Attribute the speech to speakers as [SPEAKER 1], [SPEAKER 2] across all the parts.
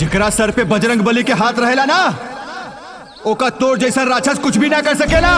[SPEAKER 1] जेकरा सर पे बजरंग बली के हाथ रहेला ना, ओका तोर जैसा राक्षस कुछ भी ना कर सकेला।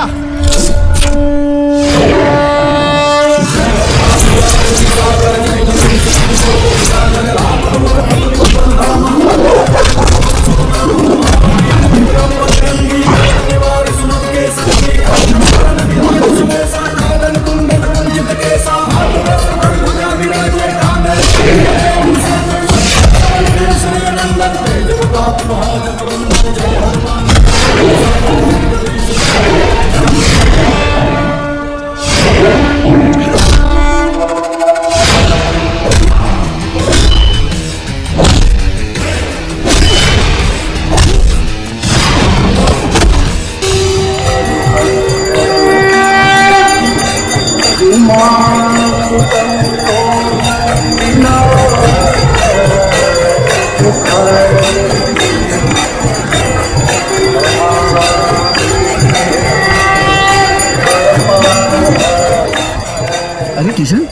[SPEAKER 2] अरे किशन,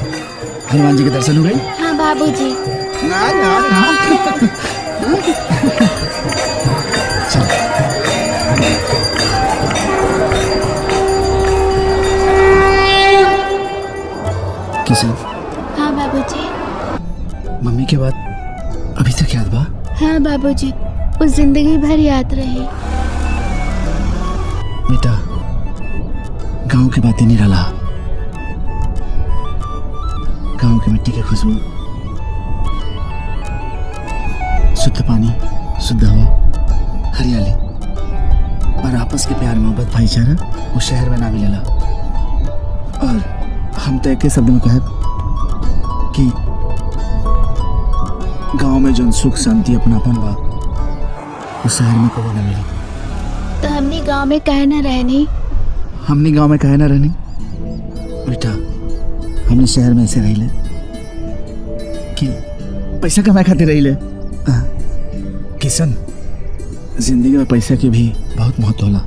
[SPEAKER 2] हनुमान जी के दर्शन हो गए?
[SPEAKER 3] हाँ बाबूजी।
[SPEAKER 2] ना ना ना। चल। किशन।
[SPEAKER 3] हाँ बाबूजी।
[SPEAKER 2] मम्मी के बाद अभी तक याद बा?
[SPEAKER 3] हाँ बाबूजी, उस जिंदगी भर याद रही।
[SPEAKER 2] बेटा, गांव की बातें नहीं रहा। गांव की मिट्टी की खुशबू, शुद्ध पानी, शुद्ध हवा, हरियाली और आपस के प्यार मोहब्बत भाईचारा वो शहर में ना मिलेला। और हम तो एक के शब्द में कहे कि गांव में जो सुख शांति अपनापन बा वो शहर में कबो ना मिली।
[SPEAKER 3] तो हमने गांव में कहे न रहनी।
[SPEAKER 2] हमने गांव में कहे ना रहनी बेटा, हमने शहर में ऐसे रही कि पैसा कमाए खातिर रही ले। किशन, जिंदगी में पैसा की भी बहुत महत्व होला,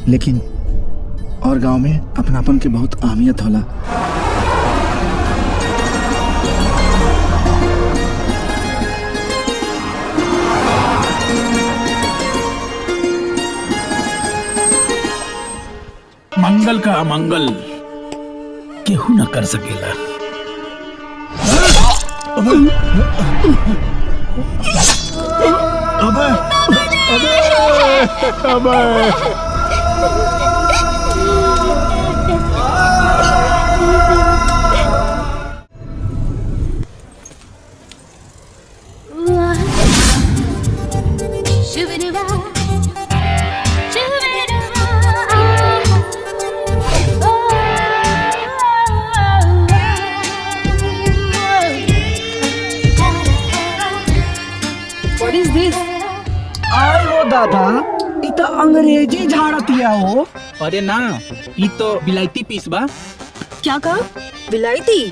[SPEAKER 2] लेकिन और गांव में अपनापन की बहुत अहमियत होला।
[SPEAKER 4] मंगल का अमंगल केहू न कर सकेला।
[SPEAKER 1] अबे अबे अबे
[SPEAKER 5] What is this? आय हो दादा, इ तो अंग्रेजी झाड़तिया हो।
[SPEAKER 4] अरे ना, ई तो बिलायती पीस बा।
[SPEAKER 5] क्या कहा? बिलायती?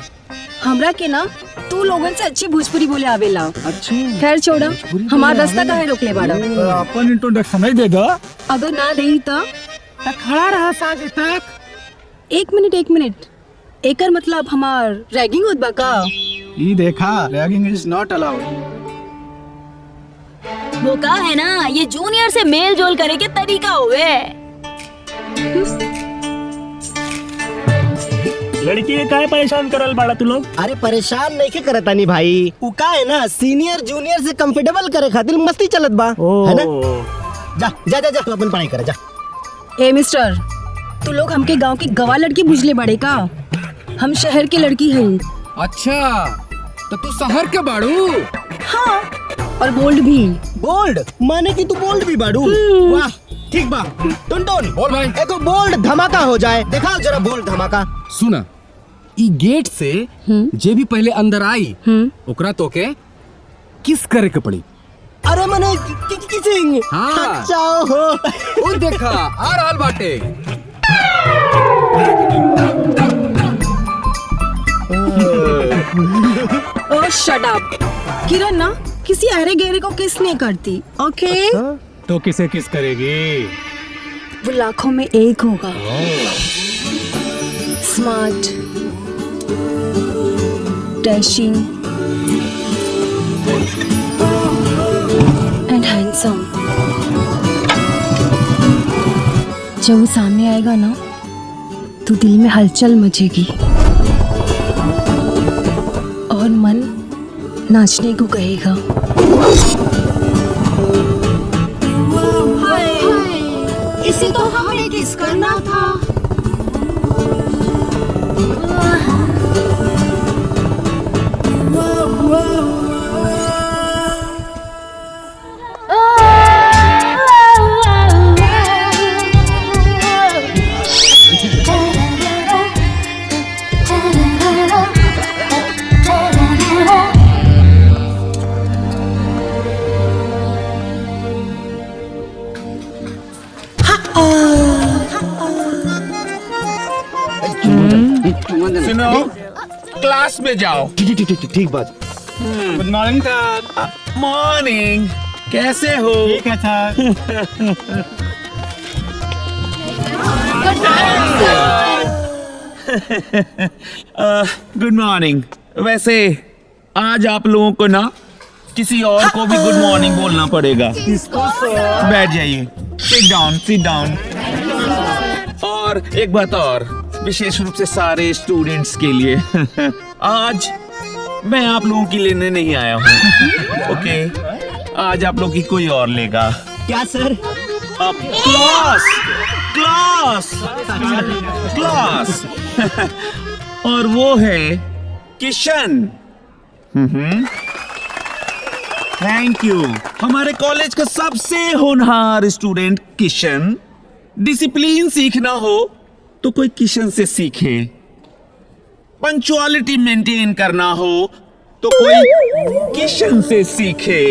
[SPEAKER 5] हमरा के ना तू लोगन से अच्छी भोजपुरी बोले आवेला।
[SPEAKER 4] अच्छा,
[SPEAKER 5] खैर छोड़ा, हमारा रास्ता काहे रोकले बाड़ा?
[SPEAKER 4] तो अपन इंट्रोडक्शन नहीं देगा।
[SPEAKER 5] अगर ना देही तो
[SPEAKER 4] खड़ा रहा साजे तक।
[SPEAKER 5] एक मिनट। एकर मतलब हमार रैगिंग होत बा का?
[SPEAKER 4] ई देखा, रैगिंग इज नॉट अलाउड।
[SPEAKER 6] वो का है ना, ये जूनियर से मेल जोल करे के तरीका हुए।
[SPEAKER 4] लड़की के काहे परेशान करल बाड़ा तू लोग?
[SPEAKER 7] अरे परेशान नहीं के करतानी भाई, उ का है ना सीनियर जूनियर से कंफर्टेबल करे खातिर मस्ती चलत बा, है ना? जा जा जा, जा तू अपन पढ़ाई कर जा।
[SPEAKER 5] ए मिस्टर, तू लोग हमके गांव की गवा लड़की बुझले बड़े का? हम शहर की लड़की हई।
[SPEAKER 8] अच्छा, तो तू शहर के बाड़ू?
[SPEAKER 5] हाँ, और बोल्ड भी।
[SPEAKER 7] बोल्ड माने कि तू बोल्ड भी बाड़ू? वाह, ठीक बा। टुनटुन
[SPEAKER 8] बोल भाई।
[SPEAKER 7] एको बोल्ड धमाका हो जाए, दिखाओ जरा बोल्ड धमाका।
[SPEAKER 8] सुना, ई गेट से जे भी पहले अंदर आई ओकरा तो के किस करे के पड़ी।
[SPEAKER 7] अरे मने किसिंग।
[SPEAKER 8] हाँ।
[SPEAKER 7] अच्छा हो।
[SPEAKER 8] ओ देखा, आ रहल बाटे।
[SPEAKER 5] ओह शट अप। किरण ना किसी अरे गहरे को किस नहीं करती, ओके?
[SPEAKER 4] तो किसे किस करेगी?
[SPEAKER 5] वो लाखों में एक होगा। Smart, dashing and
[SPEAKER 9] handsome. जब वो सामने आएगा ना तो दिल में हलचल मचेगी और मन नाचने को कहेगा।
[SPEAKER 3] इसी तो हमें किस करना था।
[SPEAKER 4] सुनो, क्लास में जाओ।
[SPEAKER 7] ठीक बात।
[SPEAKER 4] गुड मॉर्निंग सर। मॉर्निंग, कैसे हो? ठीक है सर। Good morning. वैसे आज आप लोगों को ना किसी और को भी गुड मॉर्निंग बोलना पड़ेगा। बैठ जाइए, सिट डाउन, सिट डाउन। और एक बात और, विशेष रूप से सारे स्टूडेंट्स के लिए आज मैं आप लोगों की लेने नहीं आया हूँ। ओके, आज आप लोगों की कोई और लेगा।
[SPEAKER 7] क्या सर?
[SPEAKER 4] अब क्लास क्लास क्लास और वो है किशन। Thank you. हमारे कॉलेज का सबसे होनहार स्टूडेंट किशन। डिसिप्लिन सीखना हो तो कोई किशन से सीखे, पंक्चुअलिटी मेंटेन करना हो तो कोई किशन से सीखे।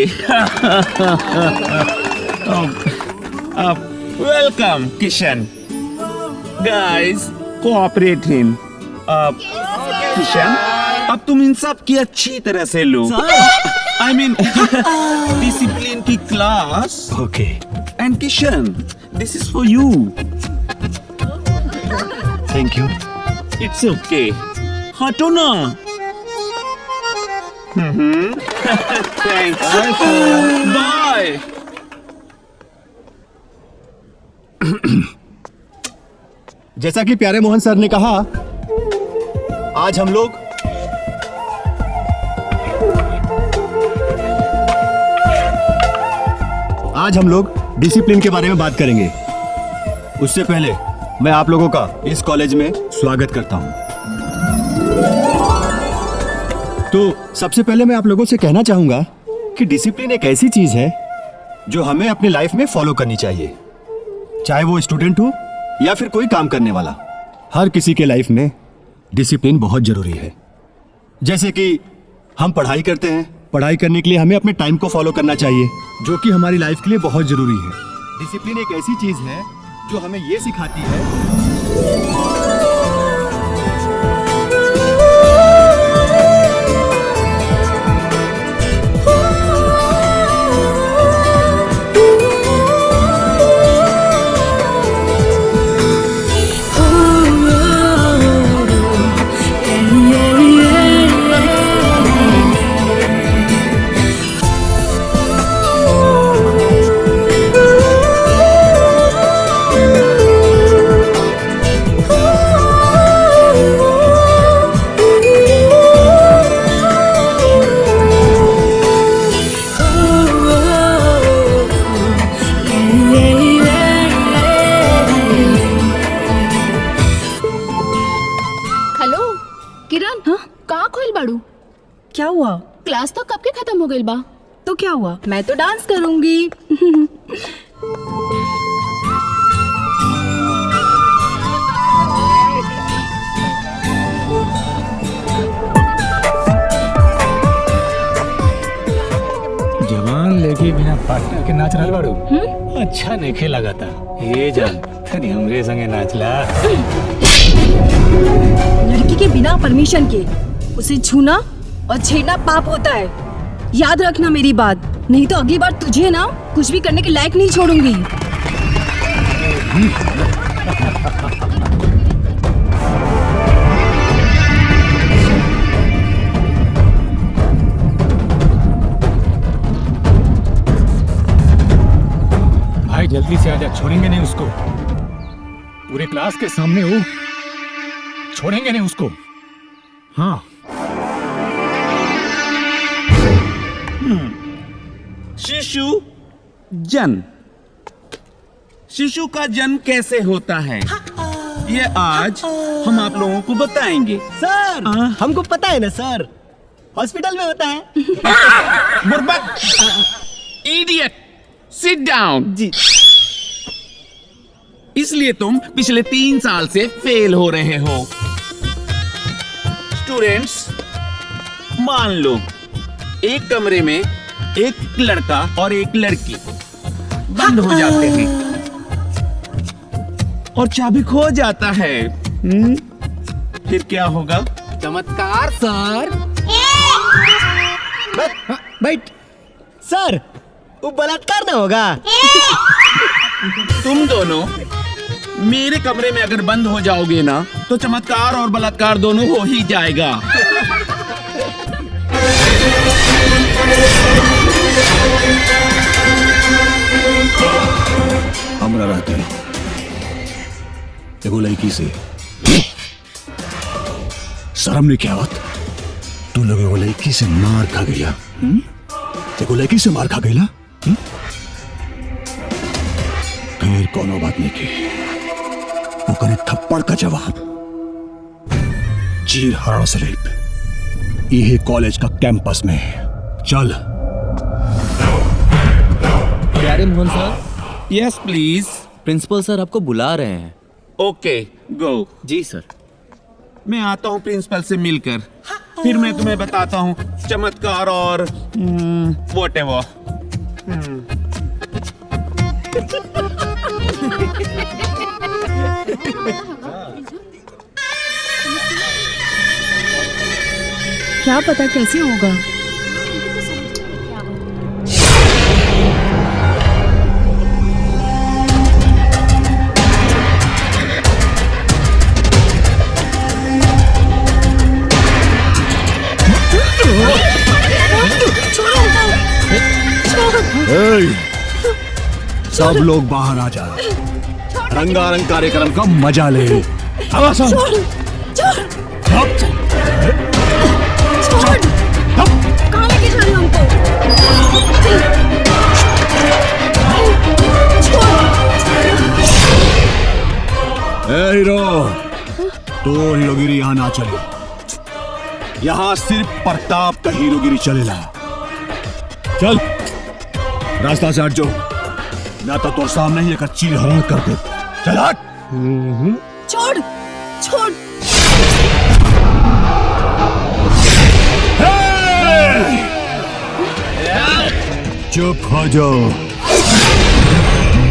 [SPEAKER 4] Welcome Kishan. Guys, cooperate him. Kishan, अब तुम इन सब की अच्छी तरह से लो। आई मीन डिसिप्लिन की class. Okay. And Kishan, this is for you.
[SPEAKER 7] Thank you.
[SPEAKER 4] It's okay. हटो ना। थैंक्स। बाय।
[SPEAKER 1] जैसा कि प्यारे मोहन सर ने कहा, आज हम लोग डिसिप्लिन के बारे में बात करेंगे। उससे पहले मैं आप लोगों का इस कॉलेज में स्वागत करता हूं। तो सबसे पहले मैं आप लोगों से कहना चाहूंगा कि डिसिप्लिन एक ऐसी चीज है जो हमें अपनी लाइफ में फॉलो करनी चाहिए, चाहे वो स्टूडेंट हो या फिर कोई काम करने वाला। हर किसी के लाइफ में डिसिप्लिन बहुत जरूरी है। जैसे कि हम पढ़ाई करते हैं, पढ़ाई करने के लिए हमें अपने टाइम को फॉलो करना चाहिए, जो कि हमारी लाइफ के लिए बहुत जरूरी है। डिसिप्लिन एक ऐसी चीज है जो हमें ये सिखाती है
[SPEAKER 9] क्या हुआ?
[SPEAKER 3] क्लास तो कब के खत्म हो गई बा।
[SPEAKER 9] तो क्या हुआ, मैं तो डांस करूंगी।
[SPEAKER 4] जवान लेके बिना पार्टनर के नाच रहा बाड़ू। अच्छा नहीं लगा था ये जान, तनी हमरे संगे नाचला।
[SPEAKER 9] लड़की के बिना परमिशन के उसे छूना और छेड़ना पाप होता है। याद रखना मेरी बात, नहीं तो अगली बार तुझे ना कुछ भी करने के लायक नहीं छोड़ूंगी।
[SPEAKER 8] जल्दी से आजा, छोड़ेंगे नहीं उसको। पूरे क्लास के सामने वो छोड़ेंगे नहीं उसको। हाँ।
[SPEAKER 4] शिशु जन्म। शिशु का जन्म कैसे होता है ये आज हम आप लोगों को बताएंगे।
[SPEAKER 7] सर हमको पता है ना सर, हॉस्पिटल में होता है।
[SPEAKER 4] बुर्बक, इडियट, सिट डाउन।
[SPEAKER 7] जी।
[SPEAKER 4] इसलिए तुम पिछले 3 साल से फेल हो रहे हो। स्टूडेंट्स, मान लो एक कमरे में एक लड़का और एक लड़की बंद हो जाते हैं और चाबी खो जाता है। फिर क्या होगा?
[SPEAKER 8] चमत्कार सर।
[SPEAKER 7] बैठ। सर वो बलात्कार ना होगा?
[SPEAKER 4] तुम दोनों मेरे कमरे में अगर बंद हो जाओगे ना तो चमत्कार और बलात्कार दोनों हो ही जाएगा।
[SPEAKER 1] हमरा रहते एगो लड़की से शर्म नहीं क्या बात? तू लोग एगो लड़की से मार खा गया। एगो लड़की से मार खा गया। फिर कोनो बात नहीं की। वो करे थप्पड़ का जवाब चीर हरण स्लिप ये कॉलेज का कैंपस में। चल।
[SPEAKER 10] Pyare Mohan sir.
[SPEAKER 4] Yes please.
[SPEAKER 10] Principal sir आपको बुला रहे हैं।
[SPEAKER 4] Okay go.
[SPEAKER 10] जी सर।
[SPEAKER 4] मैं आता हूँ प्रिंसिपल से मिलकर, फिर मैं तुम्हें बताता हूँ चमत्कार और व्हाटएवर।
[SPEAKER 9] क्या पता कैसे होगा।
[SPEAKER 1] सब लोग बाहर आ जाए, रंगारंग कार्यक्रम का मजा ले।
[SPEAKER 9] कहाँ लेके जा रहे हो हमको?
[SPEAKER 1] हीरो, तो हीरोगिरी यहाँ ना चले। यहाँ सिर्फ प्रताप का हीरोगिरी चलेला। चल रास्ता से हट जाओ, ना तो तोर सामने ही एक चीर हरण कर दे। चल हट।
[SPEAKER 9] छोड़ छोड़।
[SPEAKER 1] चुप हो जाओ,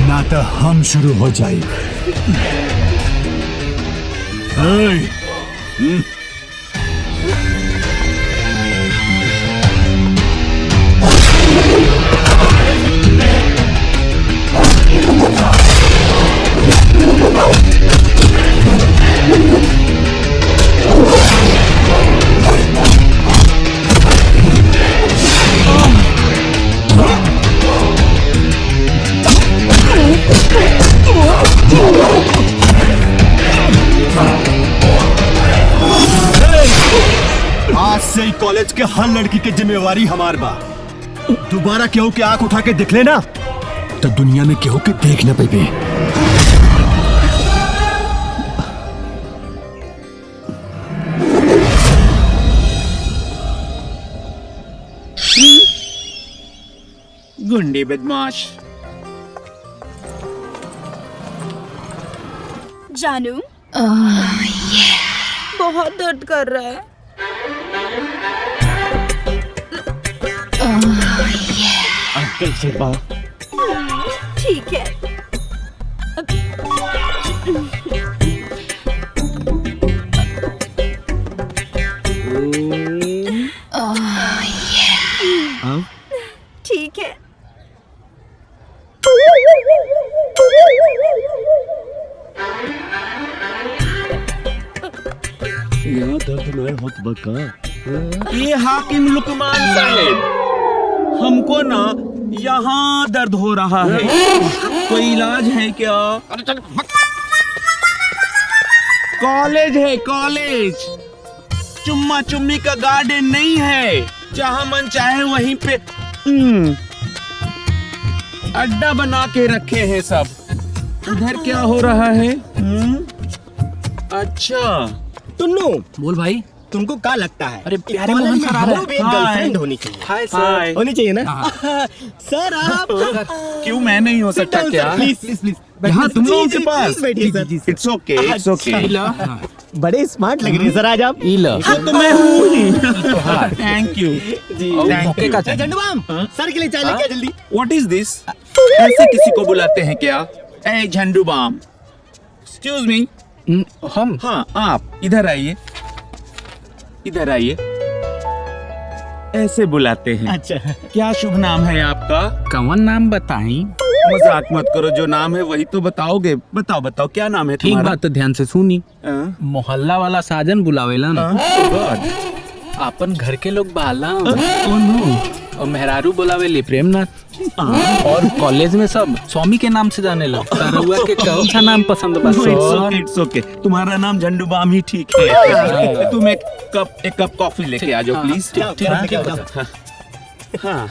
[SPEAKER 1] ना तो हम शुरू हो जाए। आज से ही कॉलेज के हर लड़की की जिम्मेवारी हमार बा। दोबारा केहू के आंख उठा के देख लेना तो दुनिया में केहू के देख न पाइबे।
[SPEAKER 4] गुंडे बदमाश।
[SPEAKER 6] जानू बहुत दर्द कर रहा है।
[SPEAKER 7] अंकल से बात।
[SPEAKER 6] ठीक है। ठीक है।
[SPEAKER 1] यहाँ दर्द नहीं होत बका।
[SPEAKER 4] ये हाकिम लुकमान साहब, हमको ना यहाँ दर्द हो रहा है। कोई इलाज है क्या? कॉलेज है कॉलेज, चुम्मा चुम्मी का गार्डन नहीं है जहां मन चाहे वहीं पे अड्डा बना के रखे हैं सब। उधर क्या हो रहा है? अच्छा
[SPEAKER 7] टुन्नू,
[SPEAKER 10] बोल भाई।
[SPEAKER 7] तुमको क्या लगता है?
[SPEAKER 10] अरे प्यारे
[SPEAKER 7] कॉलेज
[SPEAKER 10] मोहन
[SPEAKER 7] में
[SPEAKER 10] सर आ
[SPEAKER 7] हमारी
[SPEAKER 10] रहे
[SPEAKER 7] भी एक
[SPEAKER 4] हैं।
[SPEAKER 7] गर्लफ्रेंड होनी चाहिए।
[SPEAKER 4] Hi sir.
[SPEAKER 7] होनी चाहिए ना? सर आप
[SPEAKER 4] क्यों मैं नहीं हो सकता क्या?
[SPEAKER 7] प्लीज प्लीज प्लीज
[SPEAKER 4] यहाँ तुम लोगों के पास?
[SPEAKER 7] बैठिए सर।
[SPEAKER 4] इट्स ओके इट्स ओके।
[SPEAKER 7] बड़े स्मार्ट लग रहे हैं सर आज आप।
[SPEAKER 4] तो मैं हूँ ही। थैंक यू
[SPEAKER 7] जी
[SPEAKER 4] थैंक यू।
[SPEAKER 7] झंडू बाम, सर के लिए चाय लेके आ जल्दी।
[SPEAKER 4] व्हाट इज दिस? ऐसे किसी को बुलाते हैं क्या? ए झंडू बाम, एक्सक्यूज मी।
[SPEAKER 10] हम
[SPEAKER 4] हाँ आप इधर आइए, इधर आइए। ऐसे बुलाते हैं।
[SPEAKER 7] अच्छा
[SPEAKER 4] क्या शुभ नाम है आपका?
[SPEAKER 10] कौन नाम बताई?
[SPEAKER 4] मजाक मत करो, जो नाम है वही तो बताओगे। बताओ बता क्या नाम है
[SPEAKER 10] ठीक
[SPEAKER 4] तुम्हारा?
[SPEAKER 10] बात तो ध्यान से सुनी।
[SPEAKER 4] हाँ?
[SPEAKER 10] मोहल्ला वाला साजन बुलावेला ना।
[SPEAKER 4] God.
[SPEAKER 10] अपन घर के लोग बाला और मेहरारू बुलावेली प्रेमनाथ। और कॉलेज में सब स्वामी के नाम से जाने लो। रउआ के कौन सा नाम पसंद बा?
[SPEAKER 4] इट्स ओके। तुम्हारा नाम झंडू बाम ही ठीक है। तुम एक कप कॉफी लेके आ जाओ प्लीज। हाँ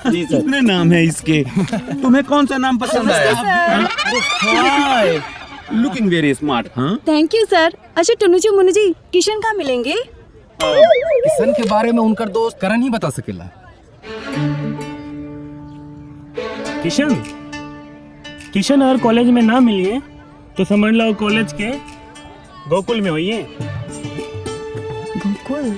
[SPEAKER 4] जी सर। कितने नाम है इसके? तुम्हें कौन सा नाम पसंद आया? हाय, लुकिंग वेरी स्मार्ट। हाँ
[SPEAKER 9] थैंक यू सर। अच्छा टुन्नू जी मुन्नू जी किशन कहाँ मिलेंगे?
[SPEAKER 10] किशन के बारे में उनका दोस्त करण ही बता सकेला।
[SPEAKER 11] किशन अगर कॉलेज में ना मिलिए तो समझ लो कॉलेज के गोकुल में होइए।
[SPEAKER 9] गोकुल?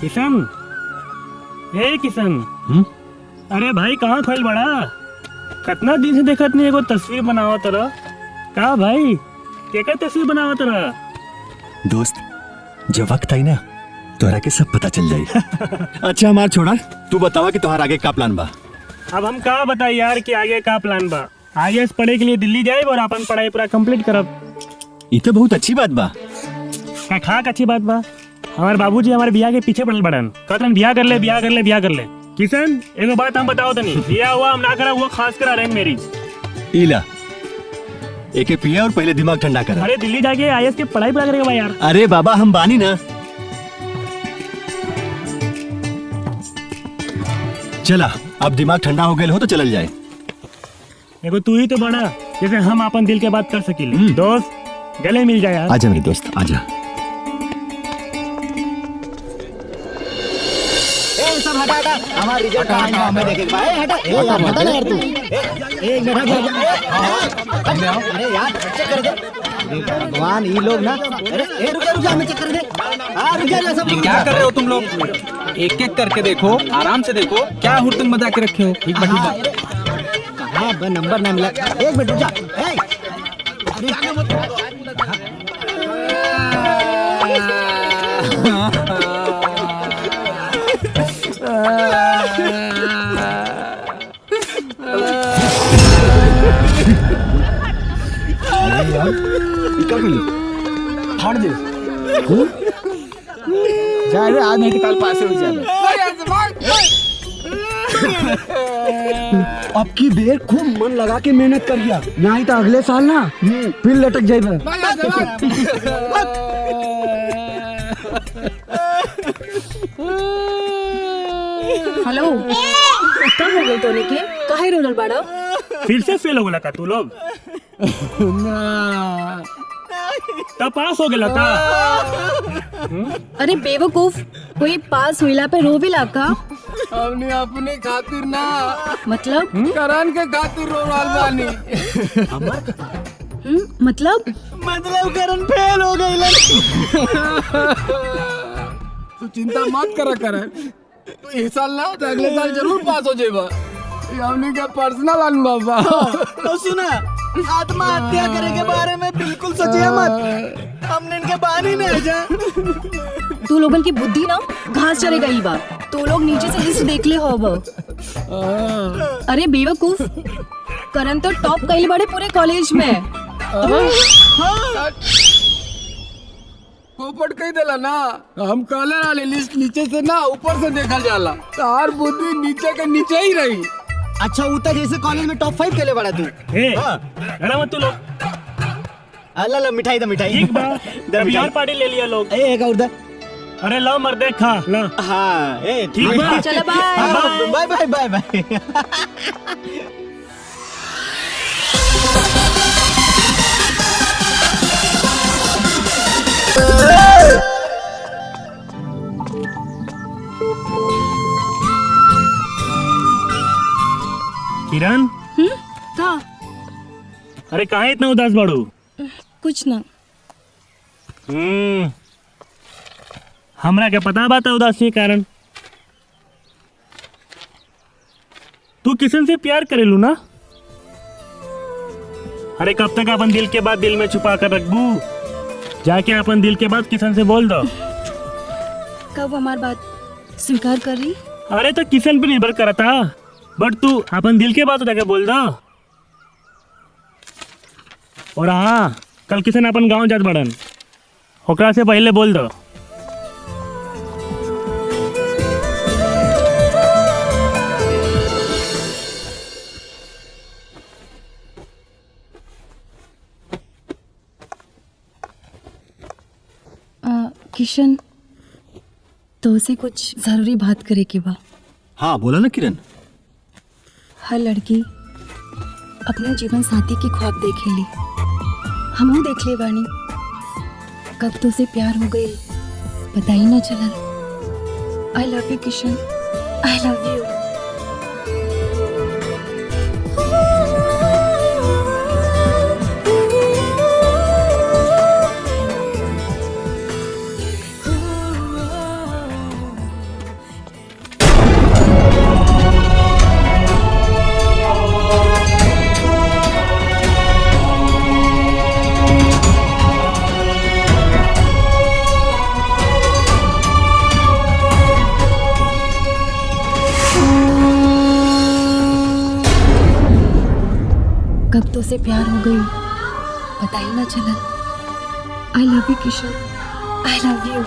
[SPEAKER 11] किशन, हे किशन। अरे भाई कहाँ खोल बड़ा? कितना दिन से देखत नहीं एगो तस्वीर बनावा तरह। का भाई क्या तस्वीर बनावा तरह?
[SPEAKER 1] दोस्त जब वक्त आई ना तोहरा के सब पता चल जाई। अच्छा हमार छोड़ा, तू बतावा कि तुम्हारा आगे का प्लान बा?
[SPEAKER 11] अब हम का बताई यार कि आगे का प्लान बा। आगे पढ़े के लिए दिल्ली जाए और अपन पढ़ाई पूरा कंप्लीट करब।
[SPEAKER 1] ये तो बहुत अच्छी बात बा।
[SPEAKER 11] का खाक अच्छी बात बा। हमारे बाबूजी हमारे बियाह के पीछे पड़ल बड़न, कहतन बियाह कर ले बियाह कर ले बियाह कर ले। किशन एगो बात हम बताओ तनी, बियाह हुआ हम ना करा वो खास कर अरेंज मैरिज।
[SPEAKER 1] इला एक पिए और पहले दिमाग ठंडा करा।
[SPEAKER 11] अरे दिल्ली जाके आईएएस की पढ़ाई पूरा करेगा भाई यार।
[SPEAKER 1] अरे बाबा हम बानी ना। चला अब दिमाग ठंडा हो गया हो तो चलल जाए।
[SPEAKER 11] देखो तू ही तो बड़ा जैसे हम अपन दिल के बात कर सकीले। दोस्त गले मिल जाए यार।
[SPEAKER 1] आजा मेरे दोस्त आजा।
[SPEAKER 7] सब हटा हटा हमारा रिजल्ट आएगा हमें देखेगा भाई। हटा यार हटा ना यार तू। एक मिनट अरे यार चेक कर दे। भगवान ये लोग ना। अरे रुक जा हमें चेक कर दे। हाँ रुक जा सब।
[SPEAKER 10] क्या कर रहे हो तुम लोग? एक एक करके देखो, आराम से देखो। क्या हुड़दंग बजा के रखे हो? ठीक बात।
[SPEAKER 7] कहाँ नंबर ना मिला। एक मिनट रुक जा।
[SPEAKER 2] फाड़ दे जा रे, आज नहीं तो कल पास हो जाए।
[SPEAKER 5] अब की बेर खूब मन लगा के मेहनत करिया, नहीं तो अगले साल ना फिर लटक जाए।
[SPEAKER 9] हेलो कब हो गए तोने के काहे रोनल बाड़ा?
[SPEAKER 11] फिर से फेल हो गया का तू लोग? तब पास हो गया का?
[SPEAKER 9] अरे बेवकूफ, कोई पास हुईला पे रोवेला का?
[SPEAKER 2] हमने अपने खातिर ना
[SPEAKER 9] मतलब
[SPEAKER 2] करण के खातिर रोवाल बानी।
[SPEAKER 9] मतलब
[SPEAKER 7] करण फेल हो गई।
[SPEAKER 2] तू चिंता मत करा करण, तू इस साल ना तो अगले साल जरूर पास हो जाएगा। हमने क्या पर्सनल अनुभव बा।
[SPEAKER 7] तो सुना आत्महत्या करे के बारे में बिल्कुल सोचिए मत। हमने इनके बानी में जा।
[SPEAKER 9] तू लोगन की बुद्धि ना घास चलेगा ई बार। तो लोग नीचे से लिस्ट देख ले हो। अरे बेवकूफ, करण तो टॉप कइल बड़े पूरे कॉलेज में।
[SPEAKER 2] पोपट कही देला ना, हम कहले वाले लिस्ट नीचे से ना ऊपर से देखा जाला। तार बुद्धि नीचे के नीचे ही रही।
[SPEAKER 7] अच्छा उतर जैसे कॉलेज में टॉप 5 के लिए बड़ा तू।
[SPEAKER 11] अरे मत तू लोग।
[SPEAKER 7] अल्लाह मिठाई दे मिठाई।
[SPEAKER 11] ठीक बा अभी और पार्टी ले लिया लोग।
[SPEAKER 7] एक और दे।
[SPEAKER 11] अरे लो मर्दे खा लो।
[SPEAKER 7] हाँ
[SPEAKER 11] ठीक बा
[SPEAKER 9] चलो bye
[SPEAKER 7] bye bye bye bye.
[SPEAKER 11] Kiran
[SPEAKER 9] का
[SPEAKER 11] अरे कहाँ इतना उदास बाड़ू?
[SPEAKER 9] कुछ ना।
[SPEAKER 11] हमरा क्या पता बात है उदासी के कारण? तू किसन से प्यार करेलू ना? अरे कब तक अपन दिल के बात दिल में छुपा कर रखबू? जाके अपन दिल के बात किसन से बोल दो।
[SPEAKER 9] कब हमारी बात स्वीकार कर रही?
[SPEAKER 11] अरे तो किसन पे निर्भर करता, बट तू अपन दिल के बात जाके बोल दो। और हाँ कल किसन अपन गांव जात बड़न, ओकरा से पहले बोल दो।
[SPEAKER 9] किशन तो से कुछ जरूरी बात करे के बा।
[SPEAKER 1] हाँ बोला ना किरण।
[SPEAKER 9] हर लड़की अपने जीवन साथी की ख्वाब देखेली, हमहू देख ले बानी। कब तो से प्यार हो गई पता ही ना चला। I love you Kishan, I love you. कब तो से प्यार हो गई पता ही ना चला। I love you Kishan, I love you.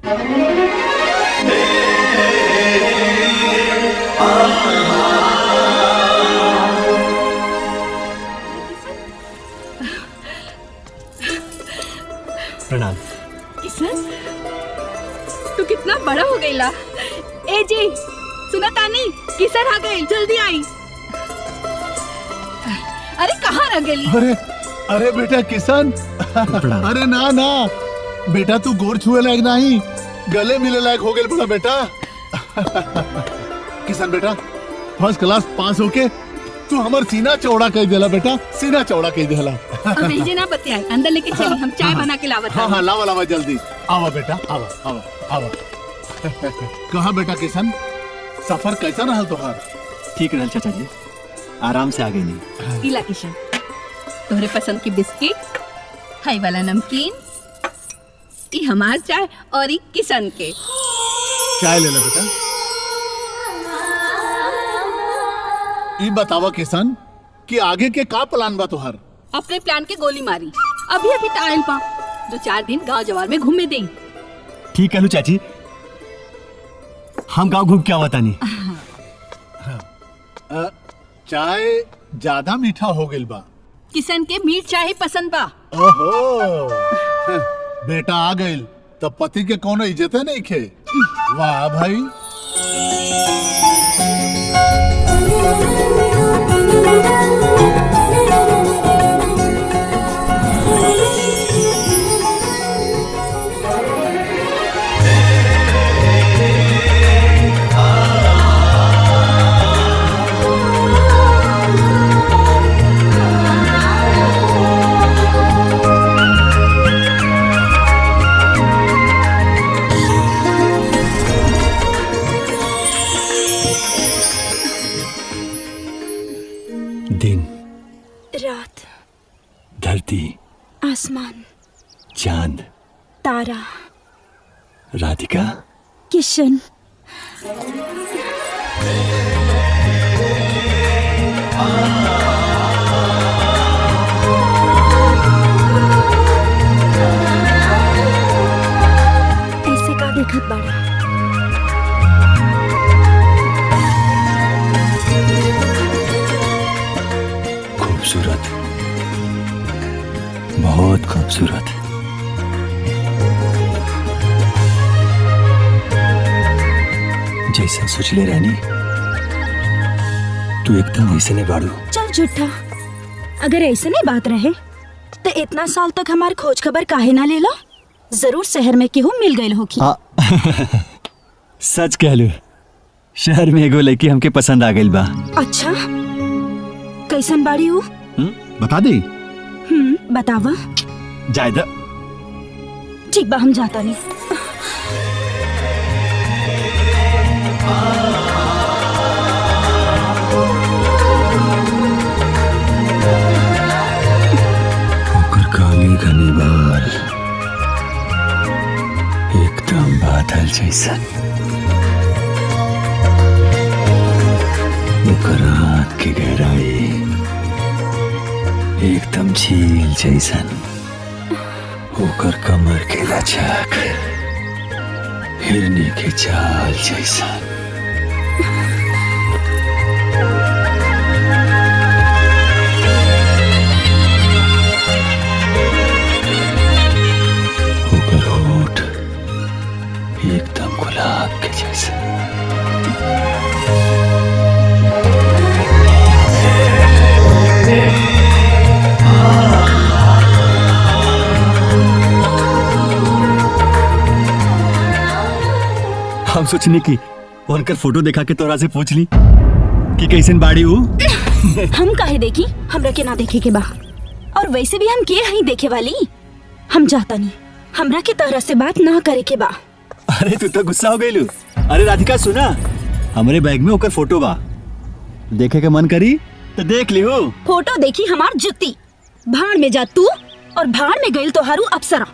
[SPEAKER 1] प्रणाम।
[SPEAKER 9] किशन तू कितना बड़ा हो गईला। ए जी सुना तानी, किशन आ गई, जल्दी आई। अरे कहाँ रह गई?
[SPEAKER 12] अरे अरे बेटा किशन, अरे ना ना बेटा, तू गोर छुए लायक नहीं, गले मिले लायक हो गए बड़ा बेटा। किशन बेटा, फर्स्ट क्लास पास होके तू हमार सीना चौड़ा कर देला बेटा, सीना चौड़ा कर देला।
[SPEAKER 9] अब भेजे ना बतिया, अंदर लेके चली, हम चाय बना के लावत।
[SPEAKER 12] हाँ हाँ लावा लावा जल्दी, आवा बेटा, आवा आवा आवा। कहा बेटा किशन, सफर कैसा रहा तुहार?
[SPEAKER 1] ठीक रहल चाचा जी, आराम से आगे नहीं।
[SPEAKER 9] इला किशन, तोहरे पसंद की बिस्किट, हाई वाला नमकीन, ई हमार चाय और ई किशन के।
[SPEAKER 12] चाय ले ले बेटा। ई बतावा किशन कि आगे के का प्लान बा तुहार?
[SPEAKER 9] अपने प्लान के गोली मारी, अभी अभी टाइम पा, 2-4 दिन गांव जवार में घूमे दें।
[SPEAKER 1] ठीक है चाची, हम गांव घूम के आवत तानी।
[SPEAKER 12] चाय ज्यादा मीठा हो गइल बा।
[SPEAKER 9] किशन के मीठ चाय ही पसंद बा।
[SPEAKER 12] ओहो बेटा आ गइल, तब पति के कोनो इज्जत नहीं खे। वाह भाई।
[SPEAKER 1] दिन,
[SPEAKER 9] रात,
[SPEAKER 1] धरती,
[SPEAKER 9] आसमान,
[SPEAKER 1] चांद,
[SPEAKER 9] तारा,
[SPEAKER 1] राधिका,
[SPEAKER 9] किशन। ऐसे का देखत बाड़ा?
[SPEAKER 1] खूबसूरत, बहुत खूबसूरत। जैसा सोच ले रानी, तू एकदम ऐसे नहीं बाड़ू।
[SPEAKER 9] चल झूठा, अगर ऐसे नहीं बात रहे तो इतना साल तक हमारी खोज खबर काहे ना ले लो? जरूर शहर में केहू मिल गई होगी।
[SPEAKER 1] सच कह लो, शहर में एगो लड़की हमके पसंद आ गई बा।
[SPEAKER 9] अच्छा, कैसन बाड़ी हो?
[SPEAKER 1] बता दे।
[SPEAKER 9] बतावा।
[SPEAKER 1] जायदा।
[SPEAKER 9] ठीक बा, हम जाता नहीं।
[SPEAKER 1] ओकर काली घनी बाल, एकदम बादल जैसन। ओकर हाथ की गहराई एकदम झील जैसन। ओकर कमर के लचक हिरनी के चाल जैसन। ओकर होठ एकदम गुलाब के जैसा। हम सोचने की उनकर फोटो दिखा के तोरा से पूछ ली कि कैसन बाड़ी हूँ।
[SPEAKER 9] हम काहे देखी, हमरा के ना देखे के बा। और वैसे भी हम के हई देखे वाली। हम जाता नहीं, हमरा के तरह से बात ना करे के बा।
[SPEAKER 1] अरे तू तो गुस्सा हो गई। अरे राधिका सुना, हमारे बैग में ओकर फोटो बा, देखे के मन करी तो देख लियो।
[SPEAKER 9] फोटो देखी हमार जुत्ती, भाड़ में जा तू और भाड़ में गइल तोहारू अप्सरा।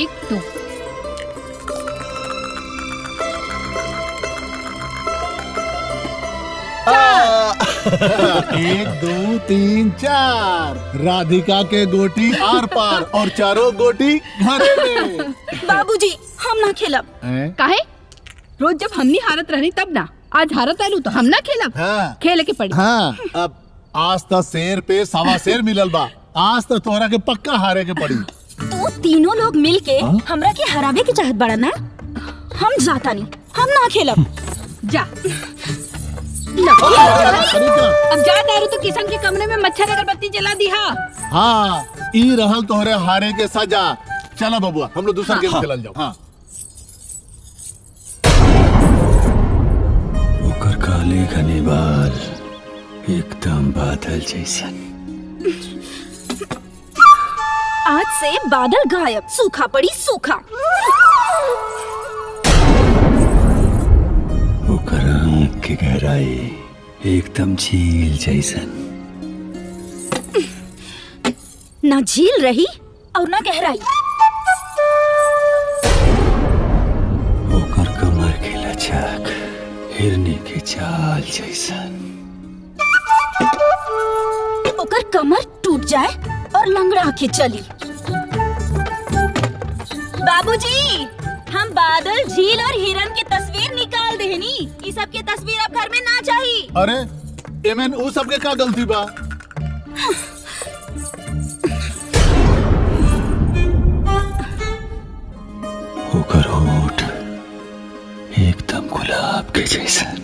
[SPEAKER 13] 1 2
[SPEAKER 12] 1 2 3 4 राधिका के गोटी आर पार और चारों गोटी घरे में।
[SPEAKER 9] बाबूजी हम ना खेलब।
[SPEAKER 13] काहे? रोज जब हमनी हारत रहनी तब ना, आज हारत आलू तो हम ना खेलब।
[SPEAKER 12] हाँ।
[SPEAKER 13] खेले के पड़ी।
[SPEAKER 12] हाँ अब आज तो शेर पे सवा शेर मिलल बा, आज तो तोहरा के पक्का हारे के पड़ी।
[SPEAKER 6] तो तीनों लोग मिलके हमरा के हरावे के चाहत बड़ा ना। हम जाता नहीं, हम ना खेलब।
[SPEAKER 13] जा अब जा दारू तो किशन के कमरे में मच्छर अगरबत्ती जला दी।
[SPEAKER 12] हाँ ई रहल तोहरे हारे के सजा। चला बबुआ हम लोग दूसरा गेम खेलल जाओ। हाँ
[SPEAKER 1] ओकर काले घने बाल एकदम बादल जैसन।
[SPEAKER 6] आज से बादल गायब, सूखा पड़ी सूखा।
[SPEAKER 1] ओकर आँख की गहराई एकदम झील जैसन।
[SPEAKER 6] ना झील रही और ना गहराई।
[SPEAKER 1] ओकर कमर की लचक हिरनी की चाल जैसन।
[SPEAKER 6] ओकर कमर टूट जाए और लंगड़ा के चली। बाबूजी हम बादल, झील और हिरन की तस्वीर निकाल देनी। ये सब की तस्वीर अब घर में ना चाहिए।
[SPEAKER 12] अरे एमन उ सब के का गलती बा?
[SPEAKER 1] ओकर होठ एकदम गुलाब के जैसन।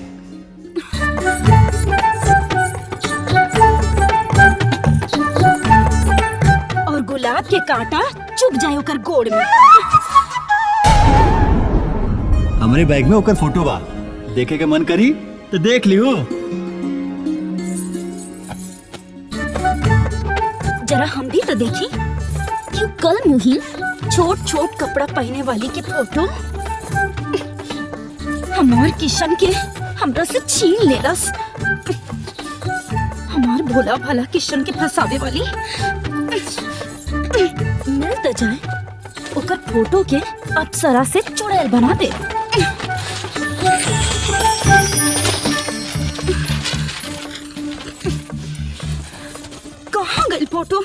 [SPEAKER 6] और गुलाब के कांटा चुभ जाए ओकर गोड़ में।
[SPEAKER 1] हमारे बैग में ओकर फोटो बा, देखे के मन करी तो देख लियो।
[SPEAKER 6] जरा हम भी तो देखी क्यों कल मुही छोट छोट कपड़ा पहने वाली के फोटो हमार किशन के हमरा से छीन ले रस। हमार भोला भाला किशन के फंसावे वाली मिल तो जाए ओकर फोटो के अप्सरा से चुड़ैल बना दे। कहाँ गई फोटो?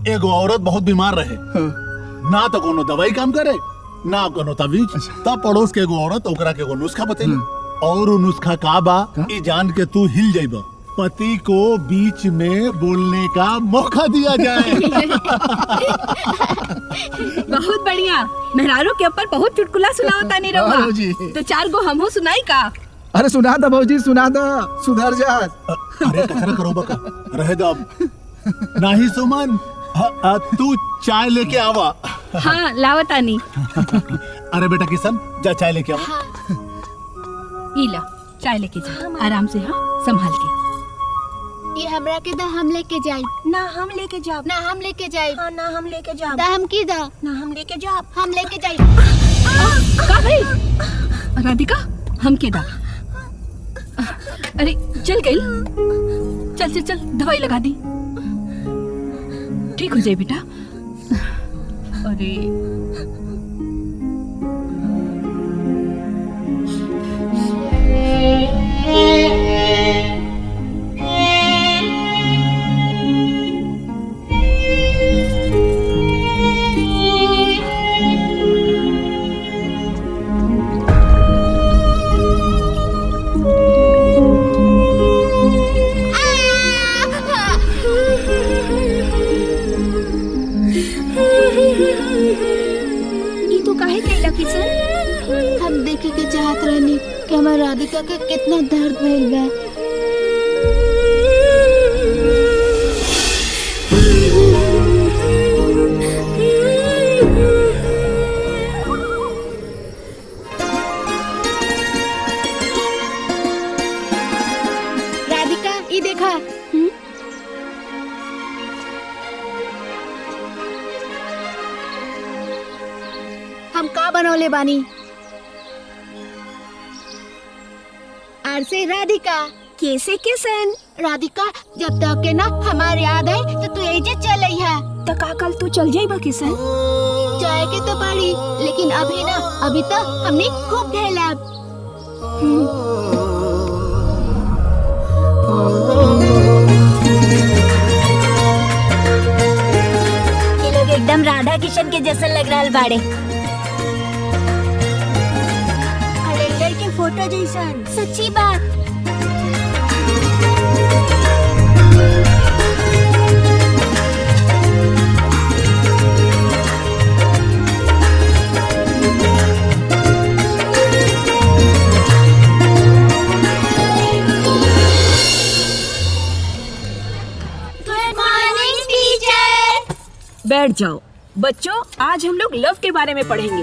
[SPEAKER 12] एगो औरत बहुत बीमार रहे, ना तो कोनो दवाई काम करे ना कोनो तवीज। तब पड़ोस के एगो औरत ओकरा के एगो नुस्खा बतेली, और उ नुस्खा का बा ई जान के तू हिल जाइबा। पति को बीच में बोलने का मौका दिया जाए।
[SPEAKER 13] बहुत बढ़िया। मेहरारू के ऊपर बहुत चुटकुला सुनावता नहीं रहुआ। तो 4 गो हमहू सुनाई का?
[SPEAKER 2] अरे सुना दो भौजी, सुना दो, सुधर जा।
[SPEAKER 12] अरे कचरा करो बका, रहे दो अब। नहीं सुमन, तू चाय लेके आवा।
[SPEAKER 13] हाँ लावता नहीं।
[SPEAKER 12] अरे बेटा किशन जा चाय लेके आवा।
[SPEAKER 13] ला चाय लेके जा, आराम से। हाँ संभाल के।
[SPEAKER 3] ये हमरा के दा, हम लेके जाई।
[SPEAKER 9] ना हम लेके जाब।
[SPEAKER 3] ना हम लेके जाई।
[SPEAKER 9] हाँ ना हम लेके जाब।
[SPEAKER 3] दा हम की दा?
[SPEAKER 9] ना हम लेके जाब।
[SPEAKER 3] हम लेके जाई।
[SPEAKER 13] का भाई? राधिका हम के दा? अरे चल गई। चल चल चल दवाई लगा दी, ठीक हो जाए बेटा। अरे
[SPEAKER 3] राधिका के कितना दर्द भइल बा। राधिका ये देखा। हम का बनौले बानी? आर से राधिका। कैसे किसन? राधिका जब तक के ना हमारे याद है तो तू एजे चल है।
[SPEAKER 13] तो का कल तू चल जाई बा किसन?
[SPEAKER 3] जाए के तो पड़ी लेकिन अभी तो हमने खूब ढेला।
[SPEAKER 6] ये लोग एकदम राधा किशन के जैसे लग रहा बाड़े। कैलेंडर के फोटो जैसन। सच्ची बात।
[SPEAKER 13] बैठ जाओ बच्चों, आज हम लोग लव के बारे में पढ़ेंगे।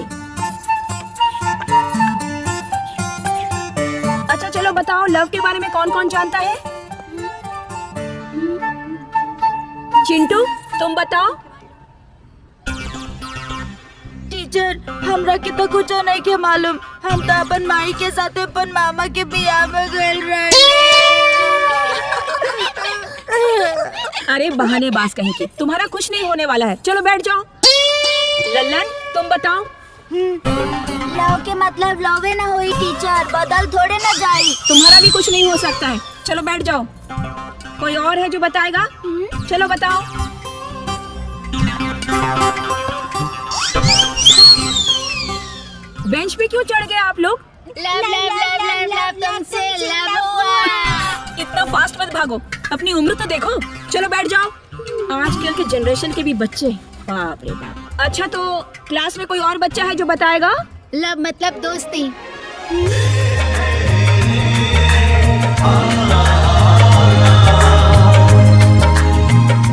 [SPEAKER 13] अच्छा चलो बताओ, लव के बारे में कौन कौन जानता है? चिंटू तुम बताओ।
[SPEAKER 6] टीचर हमरा के तो कुछ नहीं के मालूम। हम तो अपन माई के साथ अपन मामा के बियाह में गए रहे।
[SPEAKER 13] अरे बहानेबाज कहीं के, तुम्हारा कुछ नहीं होने वाला है। चलो बैठ जाओ। लल्लन तुम बताओ।
[SPEAKER 6] लव के मतलब लवे ना हुई टीचर, बदल थोड़े ना जाई।
[SPEAKER 13] तुम्हारा भी कुछ नहीं हो सकता है। चलो बैठ जाओ। कोई और है जो बताएगा? चलो बताओ। बेंच पे क्यों चढ़ गए आप लोग?
[SPEAKER 3] लव तुमसे लव हुआ।
[SPEAKER 13] इतना फास्ट मत भागो, अपनी उम्र तो देखो। चलो बैठ जाओ। आजकल के जनरेशन के भी बच्चे, बाप रे बाप। अच्छा तो क्लास में कोई और बच्चा है जो बताएगा?
[SPEAKER 3] लव मतलब दोस्ती।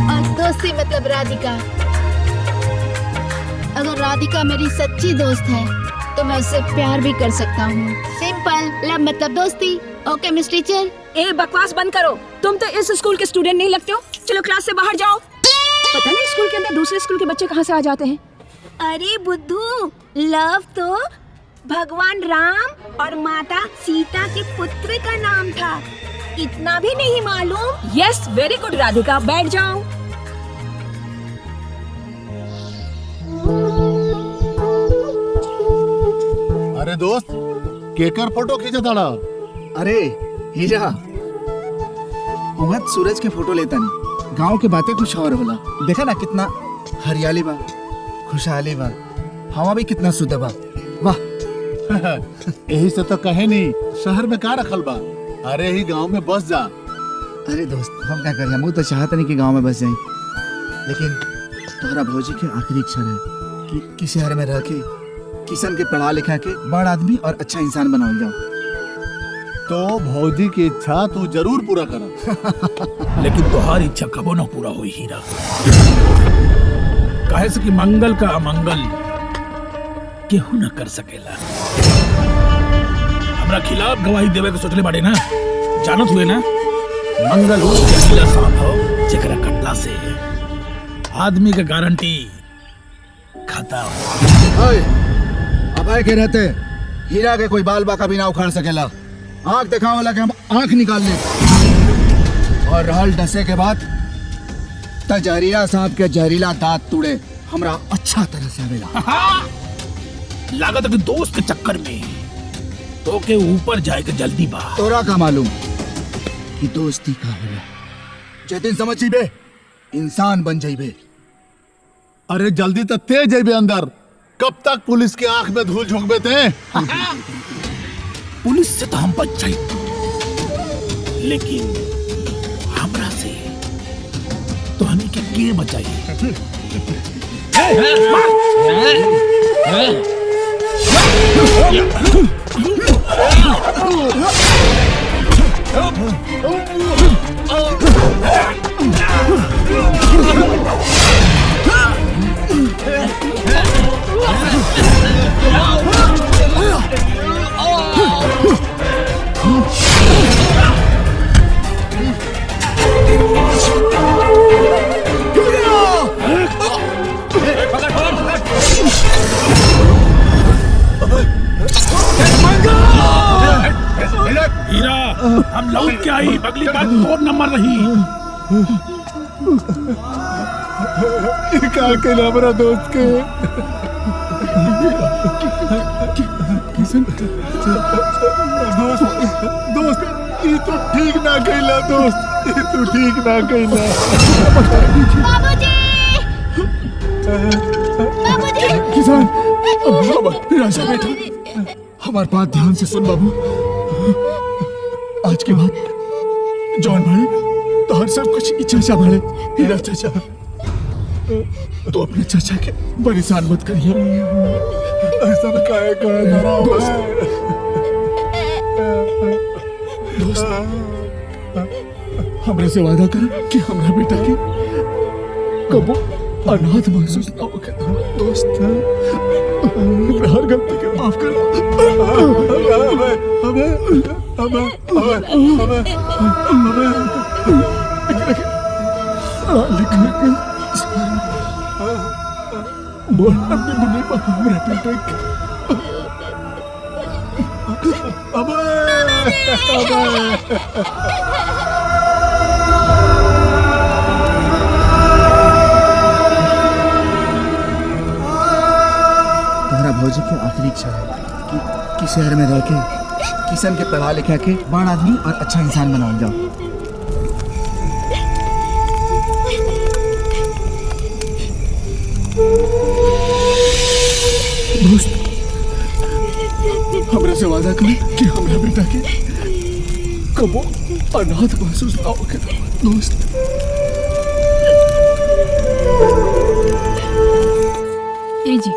[SPEAKER 3] और दोस्ती मतलब राधिका। अगर राधिका मेरी सच्ची दोस्त है तो मैं उससे प्यार भी कर सकता हूँ। सिंपल, लव मतलब दोस्ती। ओके मिस टीचर।
[SPEAKER 13] ए बकवास बंद करो, तुम तो इस स्कूल के स्टूडेंट नहीं लगते हो। चलो क्लास से बाहर जाओ। पता नहीं स्कूल के अंदर दूसरे स्कूल के बच्चे कहाँ से आ जाते हैं।
[SPEAKER 6] अरे बुद्धू, लव तो भगवान राम और माता सीता के पुत्र का नाम था। इतना भी नहीं मालूम?
[SPEAKER 13] यस वेरी गुड राधिका, बैठ जाओ।
[SPEAKER 12] अरे दोस्त, केकर फोटो खींचा था?
[SPEAKER 2] अरे हीरा, उमत सूरज के फोटो लेता नहीं। गांव के बातें कुछ और होला। देखा ना कितना हरियाली बा, खुशहाली बा, हवा भी कितना शुद्ध बा। वाह।
[SPEAKER 12] यही से तो कहे नहीं शहर में का रखल बा। अरे ही गांव में बस जा।
[SPEAKER 2] अरे दोस्त हम क्या करें, हम तो चाहते नहीं कि गांव में बस जाएं, लेकिन तुम्हारा भौजी की आखिरी इच्छा है कि शहर में रह के किशन के पढ़ा लिखा के बड़ा आदमी और अच्छा इंसान बनाओ जाओ।
[SPEAKER 12] तो भौजी की इच्छा तू जरूर पूरा करा।
[SPEAKER 8] लेकिन तुम्हारी इच्छा कबो न पूरा हुई हीरा। काहे से कि मंगल का अमंगल केहू न कर सकेला। हमरा खिलाफ गवाही देवे के सोचले बाड़े ना, जानत हुए ना, मंगल वो जहरीला सांप हो जेकरा कटला से आदमी के गारंटी खत्म।
[SPEAKER 2] अभय के रहते हीरा के कोई बाल बाका भी ना उखाड़ सकेला। आंख दिखावे वाला के हम आंख निकाल ले, और रहल डसे के बाद त जहरीला सांप के जहरीला दांत तोड़े हमरा अच्छा तरह से आवेला।
[SPEAKER 8] लागत कि दोस्त के चक्कर में तो के ऊपर जाए के जल्दी बा।
[SPEAKER 2] तोरा का मालूम कि दोस्ती का होला? जे दिन समझ जीबे इंसान बन जाइबे।
[SPEAKER 12] अरे जल्दी तो तेज जाइबे अंदर। कब तक पुलिस के आंख में धूल झोंक बेते?
[SPEAKER 8] पुलिस से तो हम बच जाए, लेकिन हमरा से तो हमें के बचाई। हीरा, हम लौट के आई, अगली बार 2 नंबर रही।
[SPEAKER 12] का कहला हमारा दोस्त के दोस्त ये तो ठीक ना कहला दोस्त, ये तो ठीक ना कहला।
[SPEAKER 2] किसान राजा बेटा, हमारी बात ध्यान से सुन बाबू। आज के बाद जॉन भाई तो हर सब कुछ ही चाचा भाड़े हीरा चाचा, तो अपने चाचा के परेशान मत करिए।
[SPEAKER 12] ऐसा काहे कहा
[SPEAKER 2] दोस्त, हमरे से वादा कर कि हमरा बेटा के कबो अनाथ महसूस ना होगा। दोस्त, हर गलती के माफ कर। तुम्हारा भौजी की आखिरी इच्छा है कि शहर में रह के किशन के पढ़ा लिखा के बड़ा आदमी और अच्छा इंसान बनाओ जाओ। दोस्त, हमरा से वादा कर कि हमरा बेटा के कबो अनाथ महसूस ना होगा। दोस्त,
[SPEAKER 13] ए जी,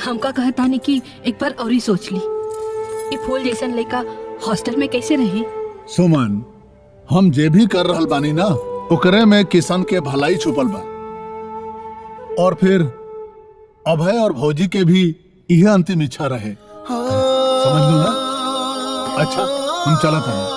[SPEAKER 13] हमका कहता नहीं कि एक बार और ही सोच ली। ये फूल जैसन लड़का हॉस्टल में कैसे रही?
[SPEAKER 12] सुमन, हम जे भी कर रहल बानी ना, ओकरे में किशन के भलाई छुपल बा। और फिर अभय और भौजी के भी यह अंतिम इच्छा रहे, समझ लो ना। अच्छा, हम चलत हैं।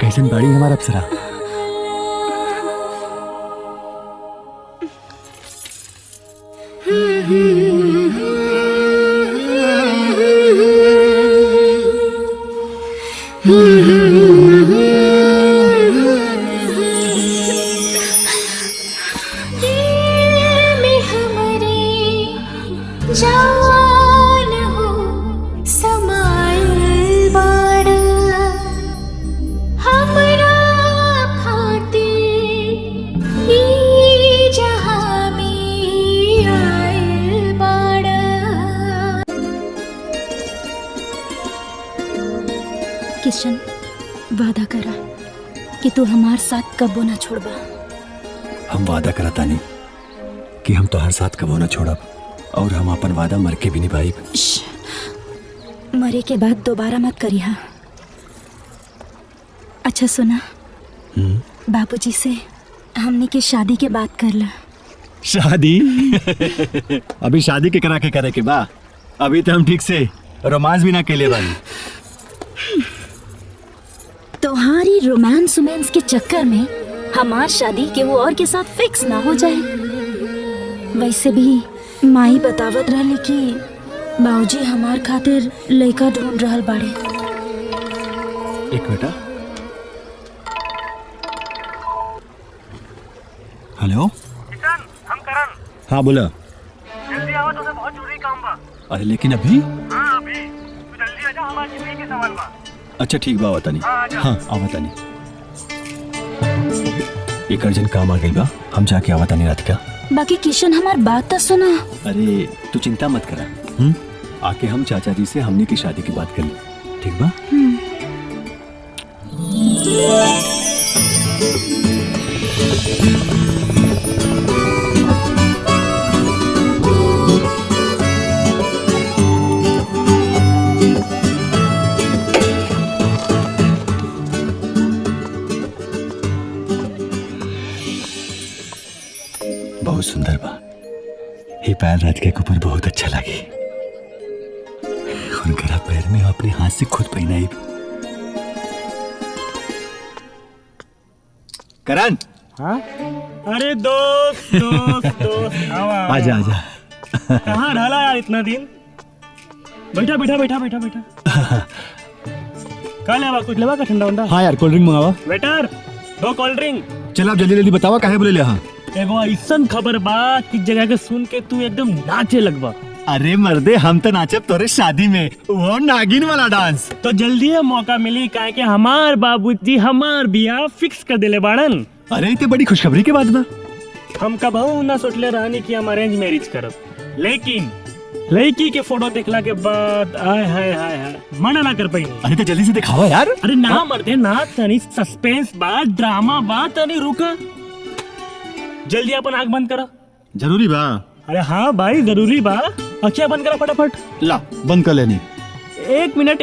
[SPEAKER 1] कैसन बाड़ी हमारा अप्सरा?
[SPEAKER 9] किशन, वादा करा कि तू हमार साथ कबो ना छोड़बा।
[SPEAKER 1] हम वादा करता नहीं कि हम तो हर साथ कबो ना छोड़ब, और हम अपन वादा मर के भी निभाइब।
[SPEAKER 9] मरे के बाद दोबारा मत करिहा। अच्छा सुना, बाबूजी से हमने की शादी के बात कर ला।
[SPEAKER 1] शादी? अभी शादी के करा के करे के बा? अभी तो हम ठीक से रोमांस भी ना केले बानी।
[SPEAKER 9] तुम्हारी रोमांस वोमांस के चक्कर में हमार शादी के वो और के साथ फिक्स ना हो जाए। वैसे भी माई बतावत रहली कि बाबूजी हमार खातिर लड़का ढूंढ रहल बाड़े।
[SPEAKER 1] एक बेटा। हेलो,
[SPEAKER 11] किशन, हम करण।
[SPEAKER 1] हाँ बोला। अरे लेकिन अभी
[SPEAKER 11] हाँ अभी तू जल्दी आजा हमारे किसी के सवाल बा
[SPEAKER 1] अच्छा ठीक बा आवतानी हाँ आवतानी एक अर्जेंट काम आ गई बा हम जाके आवतानी राधिका
[SPEAKER 9] बाकी किशन हमार बात तो सुना।
[SPEAKER 1] अरे तू चिंता मत करा आके हम चाचा जी से हमने की शादी की बात कर ली ठीक बा बहुत सुंदर बा ये पैर राधिका के ऊपर बहुत अच्छा लगे उनका पैर में अपने हाथ से खुद पहनाई करण
[SPEAKER 11] हाँ अरे दोस्त दोस्त दोस्त
[SPEAKER 1] आजा आजा
[SPEAKER 11] कहाँ ढाला यार इतना दिन बैठा बैठा बैठा बैठा बैठा कल लेवा कुछ लेवा का ठंडा वंडा
[SPEAKER 1] हाँ यार कोल्ड ड्रिंक मंगावा
[SPEAKER 11] वेटर 2 कोल्ड ड्रिंक
[SPEAKER 1] चल आप जल्दी जल्दी बतावा काहे बोले ले हाँ
[SPEAKER 11] एगो ऐसन खबर बा कि जगह के सुन के तू एकदम नाचे लगबा
[SPEAKER 1] अरे मर्दे हम तो नाचब तोरे शादी में वो नागिन वाला डांस
[SPEAKER 11] तो जल्दी है मौका मिली काहे कि हमार बाबूजी हमार बियाह फिक्स कर देले बाड़न
[SPEAKER 1] अरे इतनी बड़ी खुशखबरी के बाद बा
[SPEAKER 11] हम कबहू ना सोचले रहनी कि हम अरेंज मैरिज करब लेकिन लड़की के फोटो देखला के बाद आय हाय हाय हाय मना ना कर पाई
[SPEAKER 1] अरे तो जल्दी से दिखावा यार
[SPEAKER 11] अरे ना मर्दे ना तनी सस्पेंस बा ड्रामा बा तनी रुका जल्दी अपन आंख बंद करा
[SPEAKER 1] जरूरी बा
[SPEAKER 11] अरे हाँ भाई जरूरी बा अखियां बंद करा फटाफट
[SPEAKER 1] ला बंद कर लेनी
[SPEAKER 11] 1 मिनट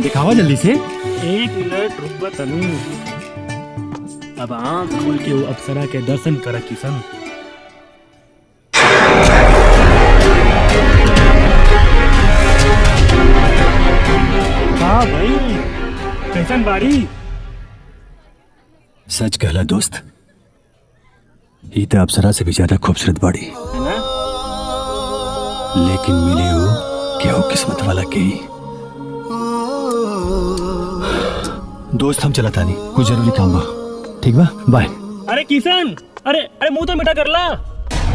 [SPEAKER 1] दिखावा जल्दी से
[SPEAKER 11] 1 मिनट रुक बा तनी अब आंख खोल के वो अप्सरा के दर्शन करा किशन हाँ भाई कैसन बाड़ी
[SPEAKER 1] सच कहला दोस्त ये तो अप्सरा से भी ज्यादा खूबसूरत बाड़ी लेकिन मिले हो क्या हो किस्मत वाला के दोस्त हम चला तानी कुछ जरूरी काम बा ठीक बा बाय
[SPEAKER 11] अरे किशन अरे अरे मुंह तो मीठा कर ला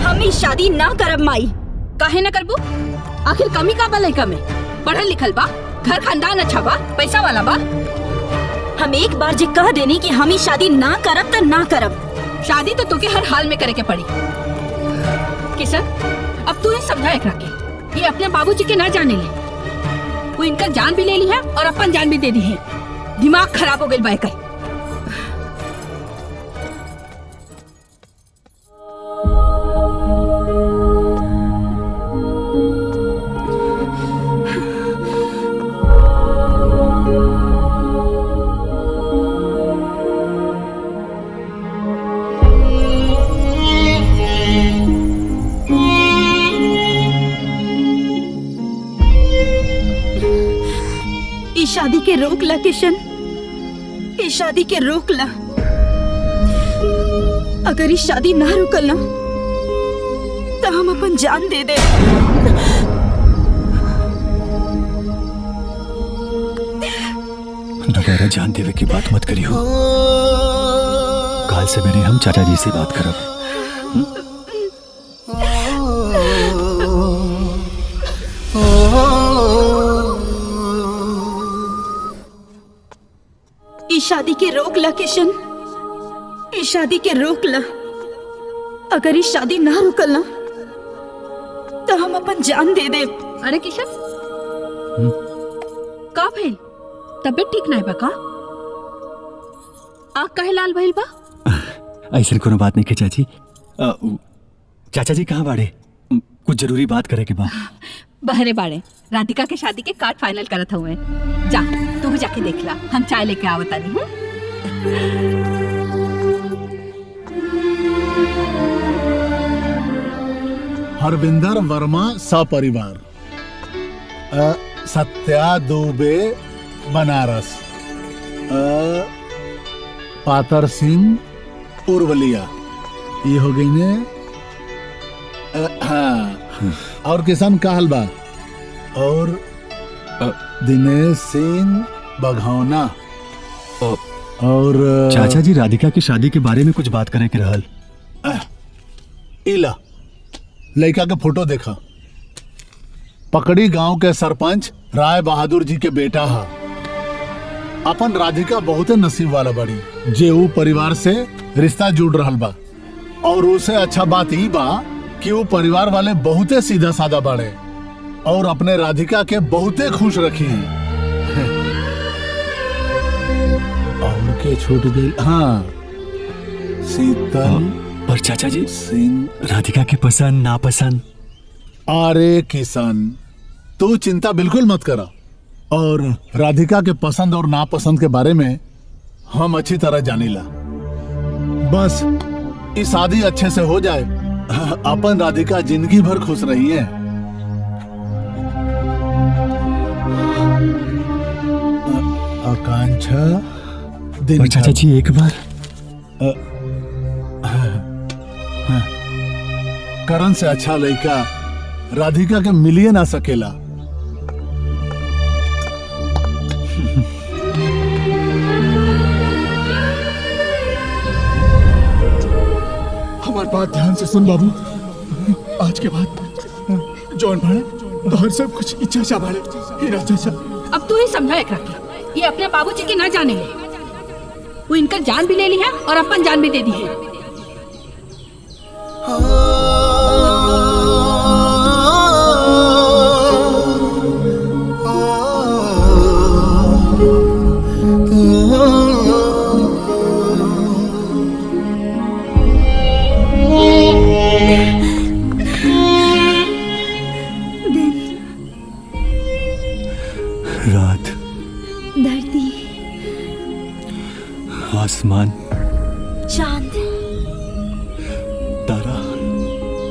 [SPEAKER 9] हम ई शादी ना करब माई काहे ना करबू आखिर कमी का बा लइका में पढ़ल लिखल बा घर खानदान अच्छा बा पैसा वाला बा हम एक बार जे कह देनी कि हम ई शादी ना करब त ना करब शादी तो तोके हर हाल में करे के पड़ी किशन अब तू ही समझा एकरा के ये अपने बाबूजी के ना जाने ले वो इनका जान भी ले ली है और अपन जान भी दे दी है दिमाग खराब हो गई बाय कर शादी के रोक ला किशन इस शादी के रोक ला अगर इस शादी ना रुकल ना तो हम अपन जान दे दे
[SPEAKER 1] दोबारा जान देवे की बात मत करी हो काल से मेरे हम चाचा जी से बात करब
[SPEAKER 9] शादी के रोक ला किशन इस शादी के रोक ला अगर इस शादी ना रुकल ना तो हम अपन जान दे दे
[SPEAKER 13] अरे किशन का भइल तबियत ठीक नहीं बा का आँख काहे लाल भइल बा
[SPEAKER 1] ऐसे कोनो बात नहीं के चाची चाचा जी कहाँ बाड़े कुछ जरूरी बात करे के बा
[SPEAKER 13] बहरे बाड़े राधिका के शादी के कार्ड फाइनल करत हुए जा तू भी जाके देख ला हम चाय लेके आवत आनी हूँ
[SPEAKER 12] हरविंदर वर्मा सपरिवार सत्या दुबे बनारस पातर सिंह उर्वलिया ये हो गई ने हाँ और किसान काहल बा और दिनेश सिंह बघौना और
[SPEAKER 1] चाचा जी राधिका की शादी के बारे में कुछ बात करे के रहल
[SPEAKER 12] इला लड़का के फोटो देखा। पकड़ी गांव के सरपंच राय बहादुर जी के बेटा हा। अपन राधिका बहुते नसीब वाला बड़ी जे ऊ परिवार से रिश्ता जुड़ रहल बा। और उसे अच्छा बात ई बा कि वो परिवार वाले बहुते सीधा साधा बाड़े और अपने राधिका के बहुते खुश रखी। और के छूट गई? हाँ, शीतल।
[SPEAKER 1] पर चाचा जी सिंह राधिका के पसंद नापसंद।
[SPEAKER 12] अरे किशन, तू चिंता बिल्कुल मत करा। और राधिका के पसंद और नापसंद के बारे में हम अच्छी तरह जानीला। बस ये शादी अच्छे से हो जाए, अपन राधिका जिंदगी भर खुश रही है। आकांक्षा
[SPEAKER 1] पर चाचा जी एक बार
[SPEAKER 12] करण से अच्छा लड़का राधिका के मिलिए ना सकेला।
[SPEAKER 2] हमारी बात ध्यान से सुन बाबू। आज के बाद जौन भाड़े तोहर सब कुछ इच्छा सा भाड़े हीरा चाचा।
[SPEAKER 13] अब तू ही समझा एक रखी, ये अपने बाबूजी की ना जाने ले। वो इनका जान भी ले ली है और अपन जान भी दे दी है।
[SPEAKER 1] रात,
[SPEAKER 6] धरती,
[SPEAKER 1] आसमान,
[SPEAKER 6] चांद,
[SPEAKER 1] तारा,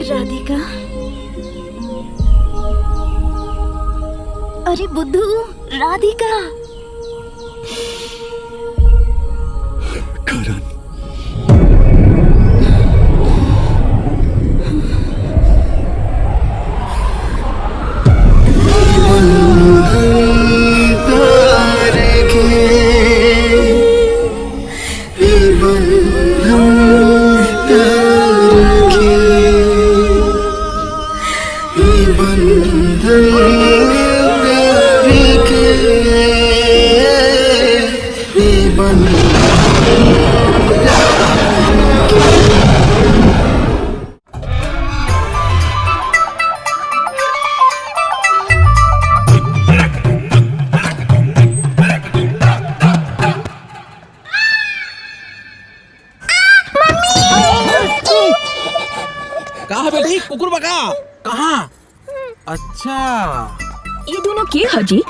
[SPEAKER 6] राधिका। अरे बुद्धू, राधिका।
[SPEAKER 1] करण।
[SPEAKER 10] कहा बेटी कुकुर बका कहाँ? अच्छा
[SPEAKER 13] ये दोनों के हजी?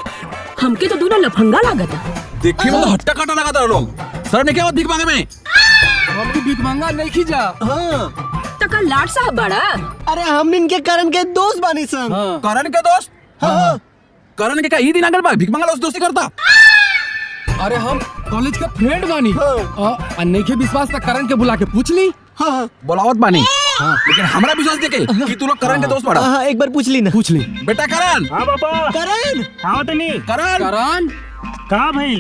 [SPEAKER 13] हमके तो दोनों लफंगा लागत है।
[SPEAKER 10] देखिए में तो हट्टा काटा लगा था लोग। सर ने क्या हुआ भीख मांगे में?
[SPEAKER 7] हम भी भीख मांगा नहीं खींचा।
[SPEAKER 5] हाँ।
[SPEAKER 13] तका लाट साहब बड़ा।
[SPEAKER 5] अरे हम इनके करण के दोस्त बानी सन।
[SPEAKER 10] करण के दोस्त?
[SPEAKER 5] हाँ।
[SPEAKER 10] करण के क्या ई दिन आगल बा भीख मांगा दोस्ती करता?
[SPEAKER 7] अरे हम कॉलेज का फ्रेंड बानी। अन्य के विश्वास तक करण के बुला के पूछ ली।
[SPEAKER 5] हाँ।
[SPEAKER 10] बोलावत बानी। हाँ। लेकिन हमारा विश्वास देखे कि तू लोग करण के दोस्त बड़ा।
[SPEAKER 5] हाँ, एक बार पूछ ली ना।
[SPEAKER 7] पूछ ली।
[SPEAKER 10] बेटा करण।
[SPEAKER 11] हाँ पापा।
[SPEAKER 5] करण।
[SPEAKER 11] हाँ तनी।
[SPEAKER 10] करण।
[SPEAKER 7] करण।
[SPEAKER 11] कहाँ भाई?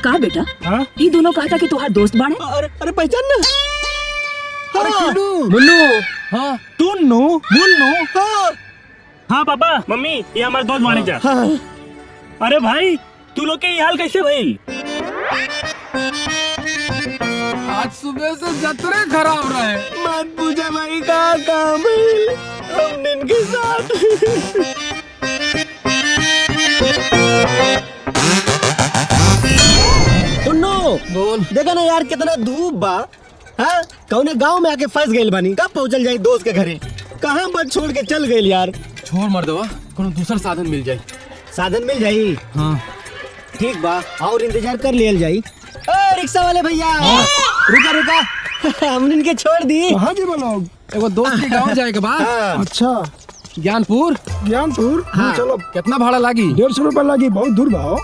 [SPEAKER 13] कहा बेटा?
[SPEAKER 11] हाँ?
[SPEAKER 13] ये दोनों कहा था कि तुम्हारे दोस्त बाड़े।
[SPEAKER 5] अरे पहचान ना।
[SPEAKER 7] अरे
[SPEAKER 5] मुन्नू।
[SPEAKER 11] मुन्नू।
[SPEAKER 5] हाँ।
[SPEAKER 11] तुन्नू।
[SPEAKER 5] मुन्नू। हाँ।
[SPEAKER 11] हाँ पापा मम्मी ये हमारे दोस्त माने जा।
[SPEAKER 5] हाँ।
[SPEAKER 11] अरे भाई तू लोग के ये हाल कैसे भाई?
[SPEAKER 7] आज सुबह से जतरे खराब रहे।
[SPEAKER 5] मत पूछा भाई कहाँ काम है हमने इनके साथ। मुन्नू
[SPEAKER 7] बोल।
[SPEAKER 5] देखा ना यार कितना धूप बा। हाँ कौने गांव में आके फंस गए बानी। कब पहुंचल जाए दोस्त के घरे? कहाँ बस छोड़ के चल गए यार।
[SPEAKER 7] छोड़ मर दवा कोनो दूसरा साधन मिल जाए।
[SPEAKER 5] साधन मिल जाई?
[SPEAKER 7] हाँ
[SPEAKER 5] ठीक बा और इंतजार कर लियल जाई। रिक्शा वाले भैया रुका रुका हमने इनके छोड़ दी।
[SPEAKER 7] कहाँ जी बोलो? एगो दोस्त के गांव जाए के बाद।
[SPEAKER 5] अच्छा
[SPEAKER 7] ज्ञानपुर।
[SPEAKER 5] ज्ञानपुर।
[SPEAKER 7] हाँ चलो। कितना भाड़ा लागी?
[SPEAKER 5] 150 रुपया लगी। बहुत दूर बा।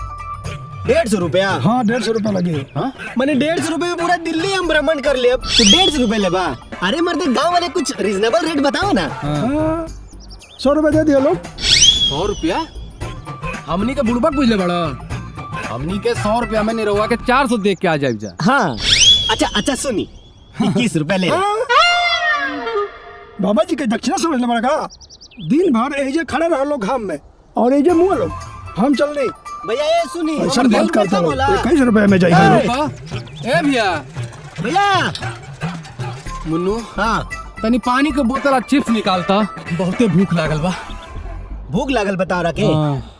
[SPEAKER 5] 150 रुपया?
[SPEAKER 7] हाँ 150 रुपया लगी। हाँ
[SPEAKER 5] मैंने 150 रुपए में पूरा दिल्ली हम भ्रमण कर लिया। तो 150 रुपए लेबा? अरे मर्द गांव वाले कुछ रीजनेबल रेट बताओ ना।
[SPEAKER 7] 100 रुपया दे दिया लोग। 100 रुपया? हमनी के बुड़बक बुझले बड़ा। हमनी के 100 रुपया में निरहुआ के 400 देख के आ जाए जा।
[SPEAKER 5] हाँ अच्छा अच्छा सुनी 21 रुपए ले।
[SPEAKER 11] बाबा जी के दक्षिणा समझ ले का दिन भर एजे खड़े रह लोग घाम में और एजे मुँह लोग हम चल नहीं
[SPEAKER 5] भैया ये सुनी
[SPEAKER 11] ऐसा बात करता हूँ 21 रुपए में जाएगा
[SPEAKER 10] ए भैया
[SPEAKER 5] भैया
[SPEAKER 10] मुन्नू
[SPEAKER 5] हाँ
[SPEAKER 10] तनी पानी के बोतल और चिप्स निकालता बहुते भूख लागल बा।
[SPEAKER 5] भूख लागल बता रहा के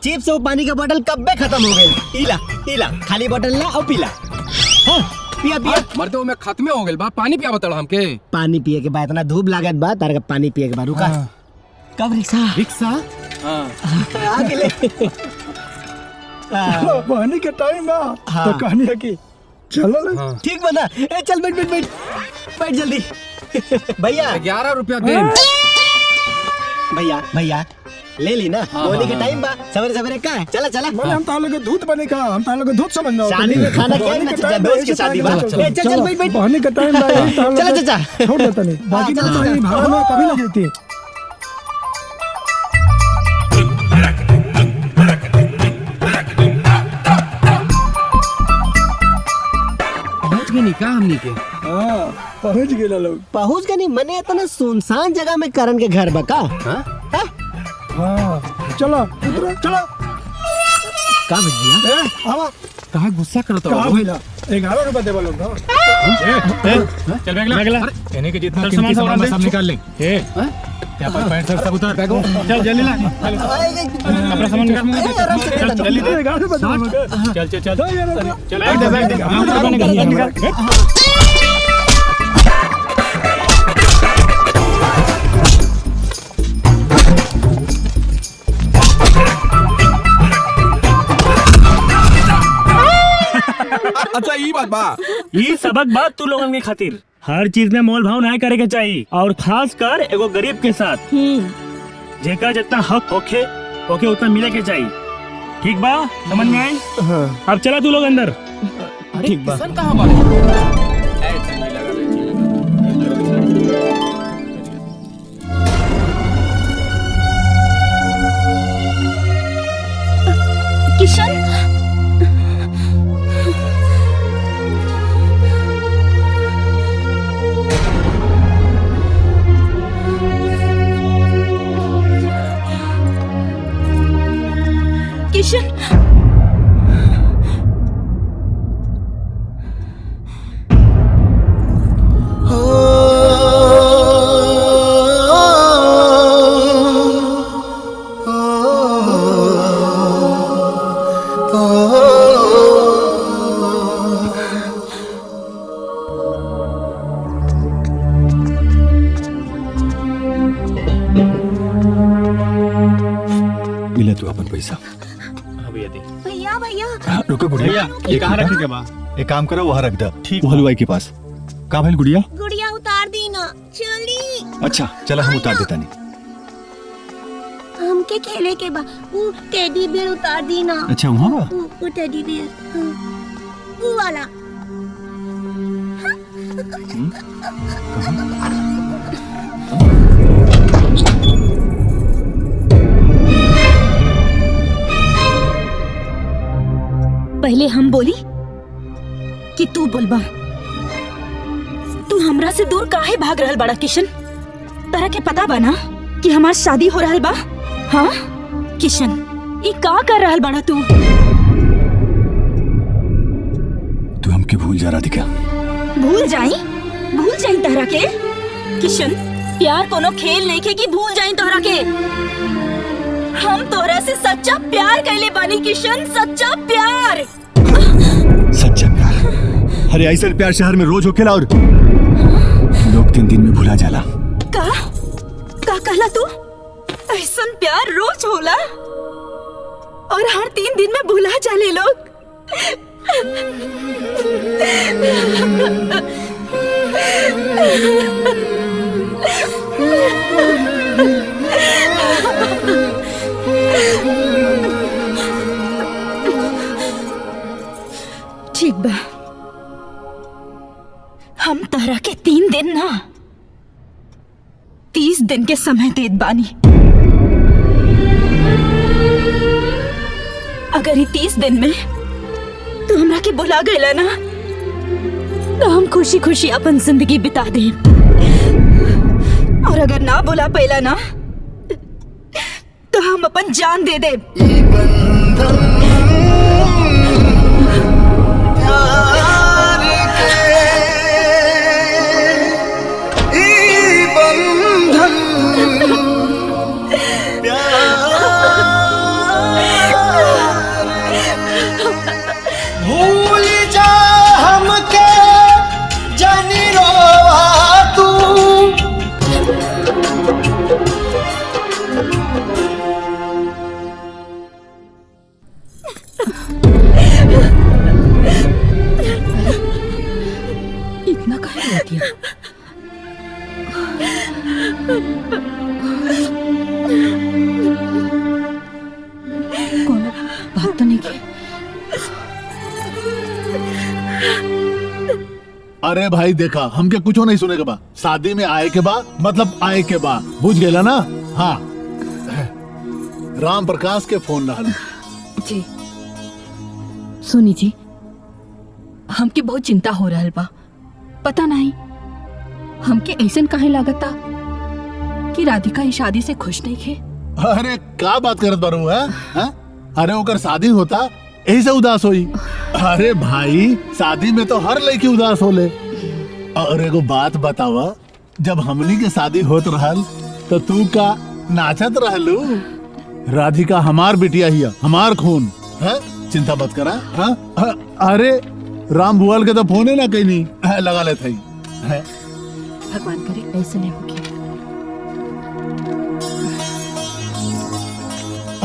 [SPEAKER 5] चिप्स और पानी का बोतल कब में खत्म हो गई। इला इला खाली बोतल ला और पीला। हाँ पिया पिया
[SPEAKER 10] मर्दों में खत्मे हो गइल बा। पानी पिया बता हमके।
[SPEAKER 5] पानी पिए के बाद इतना धूप लागत बा तार का पानी पिए के बाद रुका। कब रिक्शा आ गेले।
[SPEAKER 11] पानी के टाइम बा तो कहानी है कि चलो
[SPEAKER 5] ठीक बना। ए चल बैठ बैठ बैठ बैठ जल्दी। भैया
[SPEAKER 10] 11 रुपया दे।
[SPEAKER 5] भैया भैया ले ली ना बोली के टाइम बा सवेरे सवेरे का है। चला चला
[SPEAKER 11] मैंने हम तालों के दूध बने का हम तालों के दूध समझना
[SPEAKER 5] शादी में खाना क्या है ना दोस्त की शादी बा। चल चल बैठ बैठ
[SPEAKER 11] पानी का टाइम बा
[SPEAKER 5] चला चाचा
[SPEAKER 11] छोड़ देता नहीं बाकी तो भाड़ा में कभी नहीं देती।
[SPEAKER 10] नहीं का हमनी के
[SPEAKER 11] पहुंच गए लोग।
[SPEAKER 5] पहुंच गए नहीं मने इतना सुनसान जगह में करण के घर बका।
[SPEAKER 11] चलो उतरो चलो
[SPEAKER 5] का भैया
[SPEAKER 11] आवा
[SPEAKER 10] कहाँ गुस्सा करता
[SPEAKER 11] कहाँ भैया 11 रुपए देवा लोग
[SPEAKER 8] चल बैग ला कहने के जितना कीमती सामान सब निकाल ले क्या पैंट शर्ट सब उतार चल जल्दी ला अपना सामान निकाल चल जल्दी
[SPEAKER 11] 11 रुपए
[SPEAKER 8] चल चल चल चल बैग दे
[SPEAKER 4] अच्छा ये बात बा
[SPEAKER 11] ये सबक बात तू लोगन के खातिर हर चीज में मोल भाव नहीं करे के चाहिए और खास कर एगो गरीब के साथ जेका जितना हक होखे ओके उतना मिले के चाहिए। ठीक बा समझ में आई। अब चला तू लोग अंदर।
[SPEAKER 10] ठीक बा कहाँ बा
[SPEAKER 13] किशन किशन
[SPEAKER 1] मिला तू अपन पैसा।
[SPEAKER 6] भैया भैया
[SPEAKER 1] रुको गुड़िया
[SPEAKER 8] ये कहाँ रखे के बा
[SPEAKER 1] एक काम करो वहाँ रख दो वो हलवाई के पास। का भाई गुड़िया
[SPEAKER 6] गुड़िया उतार दी ना चली।
[SPEAKER 1] अच्छा चला हम उतार देता नहीं।
[SPEAKER 6] हमके खेले के बा वो टेडी बियर उतार दी ना।
[SPEAKER 1] अच्छा वहाँ बा?
[SPEAKER 6] वो टेडी बियर वो वाला।
[SPEAKER 13] पहले हम बोली कि तू बोलबा। तू हमरा से दूर काहे भाग रहल बड़ा किशन? तरह के पता बा ना कि हमार शादी हो रहल बा। हाँ किशन ये का कर रहल बड़ा तू?
[SPEAKER 1] तू हमके भूल जा राधिका।
[SPEAKER 13] भूल जाई तहरा के? किशन प्यार कोनो खेल नहीं खे कि भूल जाई तहरा के। हम तोहरा से सच्चा प्यार कैले बानी किशन, सच्चा प्यार।
[SPEAKER 1] सच्चा प्यार? अरे ऐसा प्यार शहर में रोज होकेला और लोग 3 दिन में भुला जाला।
[SPEAKER 13] का कहला तू? ऐसा प्यार रोज होला और हर 3 दिन में भुला जाले लोग। ठीक बा हम तहरा के 3 दिन ना 30 दिन के समय देत बानी। अगर ये 30 दिन में तू हमरा के बुला गईला ना तो हम खुशी खुशी अपन जिंदगी बिता दे। और अगर ना बुला पहला ना तो हम अपन जान दे दे।
[SPEAKER 7] भूल जा हमके जानी रोवा तू।
[SPEAKER 9] इतना काहे रो दिया? कोनो बात तो नहीं की?
[SPEAKER 12] अरे भाई देखा हमके कुछ नहीं सुने के बा, शादी में आए के बा मतलब आए के बा, बुझ गेला ना। हाँ राम प्रकाश के फोन रहल।
[SPEAKER 9] जी सुनी जी, हमके बहुत चिंता हो रहल बा। पता नहीं हमके ऐसन काहे लागता कि राधिका इस शादी से खुश नहीं थे।
[SPEAKER 12] अरे क्या बात करत बारू है? अरे ओकर शादी होता यही से उदास होई। अरे भाई शादी में तो हर लड़की उदास होले। और एगो बात बतावा, जब हमनी के शादी होत रहल तो तू का नाचत रहलू। राधिका हमार बिटिया ही है, हमार खून है, चिंता मत करा। हाँ अरे राम बुआल के तो फोने ना कहीं नहीं लगा ले थई है।
[SPEAKER 9] भगवान करे ऐसे नहीं होगी।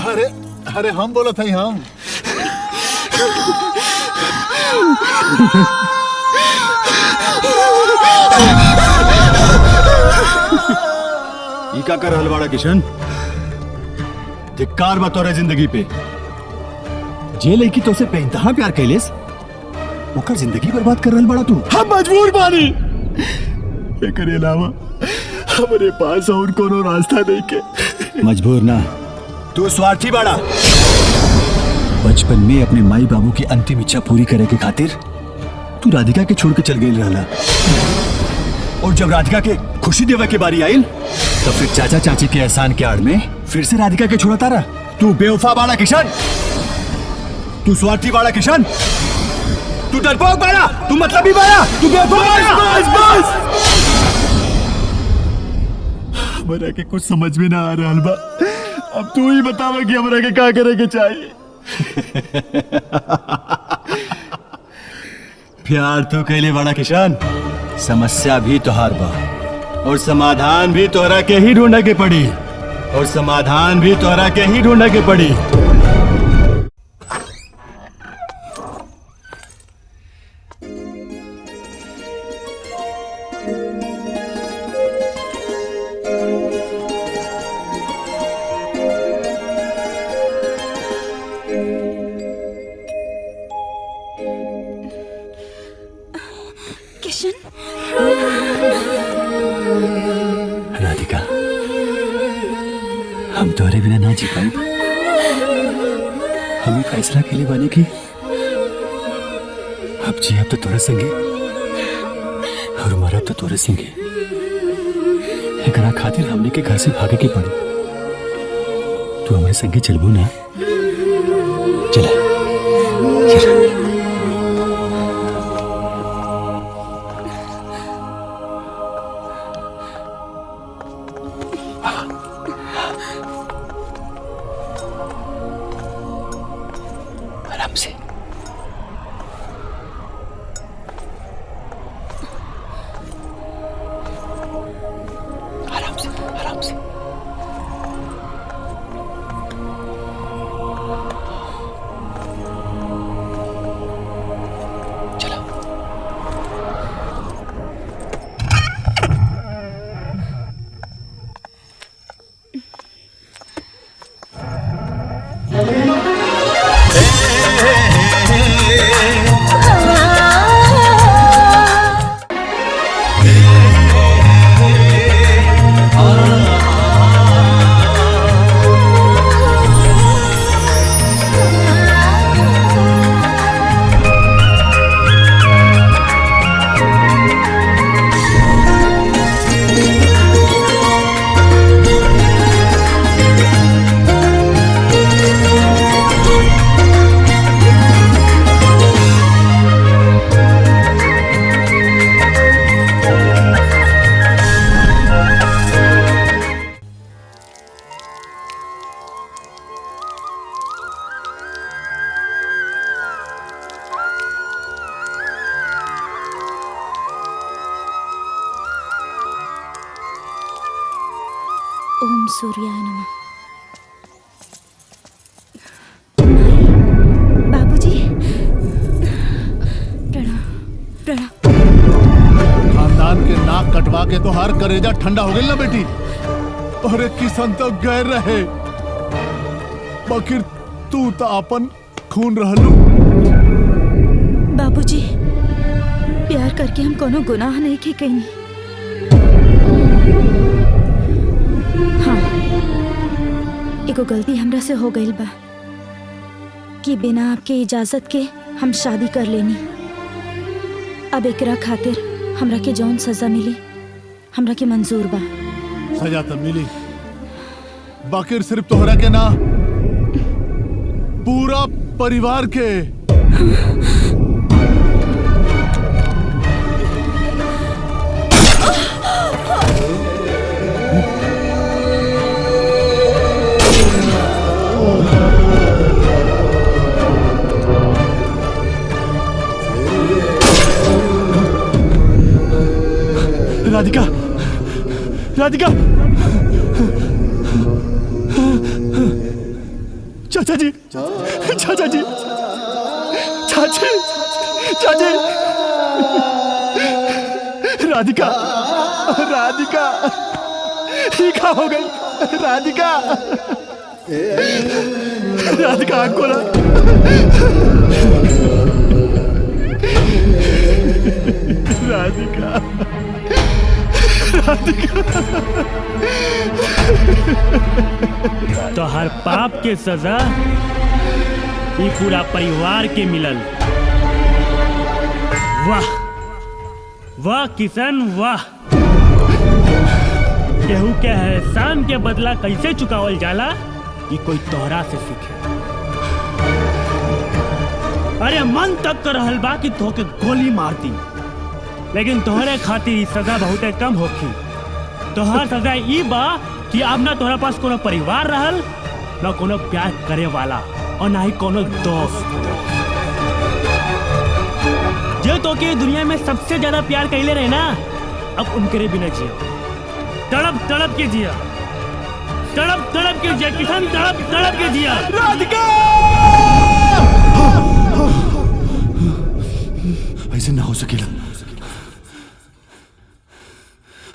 [SPEAKER 12] अरे अरे हम बोला था हम
[SPEAKER 1] ई का कर रहल बाड़ा किशन? धिक्कार बा तोरे जिंदगी पे। जे लड़की तो से बेइंतहा प्यार कैलेस ओकर जिंदगी बर्बाद कर रहल बाड़ा तू।
[SPEAKER 12] हम मजबूर बानी, एकरे अलावा हमारे पास और कोनो रास्ता नहीं के।
[SPEAKER 1] मजबूर ना, तू स्वार्थी बाड़ा। बचपन में अपने माई बाबू की अंतिम इच्छा पूरी करे के खातिर तू राधिका के छोड़ के चल गई रहला, और जब राधिका के खुशी देवे के बारी आयल तो फिर चाचा चाची के एहसान के आड़ में फिर से राधिका के छोड़ता रहा। तू बेवफा बाड़ा किशन, तू स्वार्थी बाड़ा किशन, तू डरपोक बाड़ा, तू मतलबी बाड़ा, तू बेवफा बाड़ा। बस बस
[SPEAKER 12] हमरा के कुछ समझ में ना आ रहा बा। अब तू ही बतावा कि हमरा के क्या करे के चाहिए।
[SPEAKER 1] प्यार तो कैले बड़ा किशन, समस्या भी तोहार बा और समाधान भी तोहरा के ही ढूंढे के पड़ी, और समाधान भी तोहरा के ही ढूंढे के पड़ी।
[SPEAKER 13] किशन,
[SPEAKER 1] राधिका, हम तोहरे बिना ना जी पाए। हमें फैसला के लिए बने की अब जी अब तो तोरे संगे और मरा तो तोरे संगे। एकरा खातिर हमने के घर से भागे के पड़ी। तू हमारे संगे चलबू ना? चला चला। आराम से। आराम से आराम से।
[SPEAKER 13] सूर्याय नमः। बाबूजी प्रणाम प्रणाम।
[SPEAKER 12] खानदान के नाक कटवा के तो हर करेजा ठंडा हो गई ना बेटी। अरे किसन तो गैर रहे, बकिर तू तो अपन खून रहलू।
[SPEAKER 13] बाबूजी प्यार करके हम कोनो गुनाह नहीं के कहीं। हाँ एगो गलती हमरा से हो गई बा कि बिना आपके इजाजत के हम शादी कर लेनी। अब एकरा खातिर हमरा के जौन सजा मिली हमरा के मंजूर बा।
[SPEAKER 12] सजा तो मिली, बाकिर सिर्फ तोहरा के ना पूरा परिवार के।
[SPEAKER 1] राधिका, राधिका, चाचा जी, चाचा जी, चाची, चाची, राधिका, राधिका, ठीक हो गई, राधिका, राधिका आँख खोला। राधिका,
[SPEAKER 11] तो हर पाप के सजा ये पूरा परिवार के मिलल। वाह वाह किशन वाह। केहू के एहसान के बदला कैसे चुकावल जाला ये कोई तोहरा से सीखे। अरे मन तक कर रहल बा कि तोहके गोली मार दी, लेकिन तोहरे खातिर सजा बहुत कम होखी। तोहर सजा ई बा कि अब ना तोहरा पास कोनो परिवार रहल, ना कोनो प्यार करे वाला और ना ही कोनो दोस्त। जो तो के दुनिया में सबसे ज्यादा प्यार कइले रहे ना, अब उनके बिना जिया। तड़प तड़प के जिया, तड़प तड़प के जिया किसान, तड़प तड़प के जिया।
[SPEAKER 1] राधिका, ऐसे ना हो सकेला,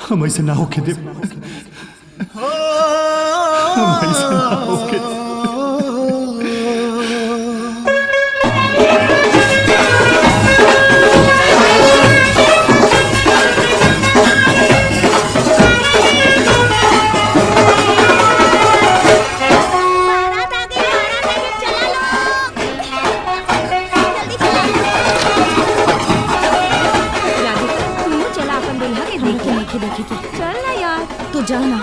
[SPEAKER 1] हम ऐसे ना होके दे, हम ऐसे ना होके।
[SPEAKER 13] चल ना यार, तू जाना।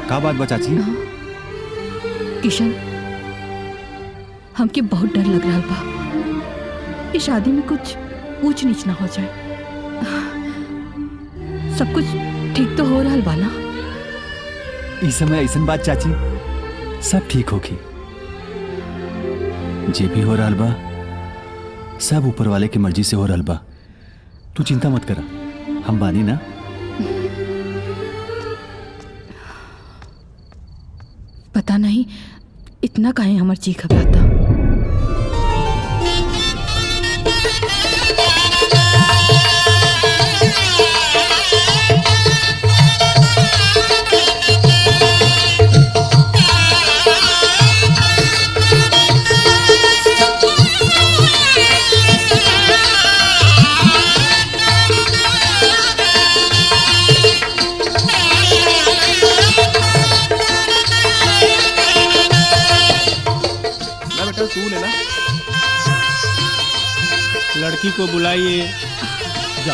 [SPEAKER 1] का बात बा चाची?
[SPEAKER 9] किशन हमके बहुत डर लग रहा बा, इस शादी में कुछ ऊंच नीच ना हो जाए। सब कुछ ठीक तो हो रहा बा ना?
[SPEAKER 1] इस समय ऐसन बात चाची, सब ठीक होगी। जे भी हो रहा बा सब ऊपर वाले की मर्जी से हो रहा बा। तू चिंता मत करा, हम बानी ना।
[SPEAKER 9] पता नहीं इतना काहे हमार जी घबराता।
[SPEAKER 11] तू लेना, लड़की को बुलाइए। जा।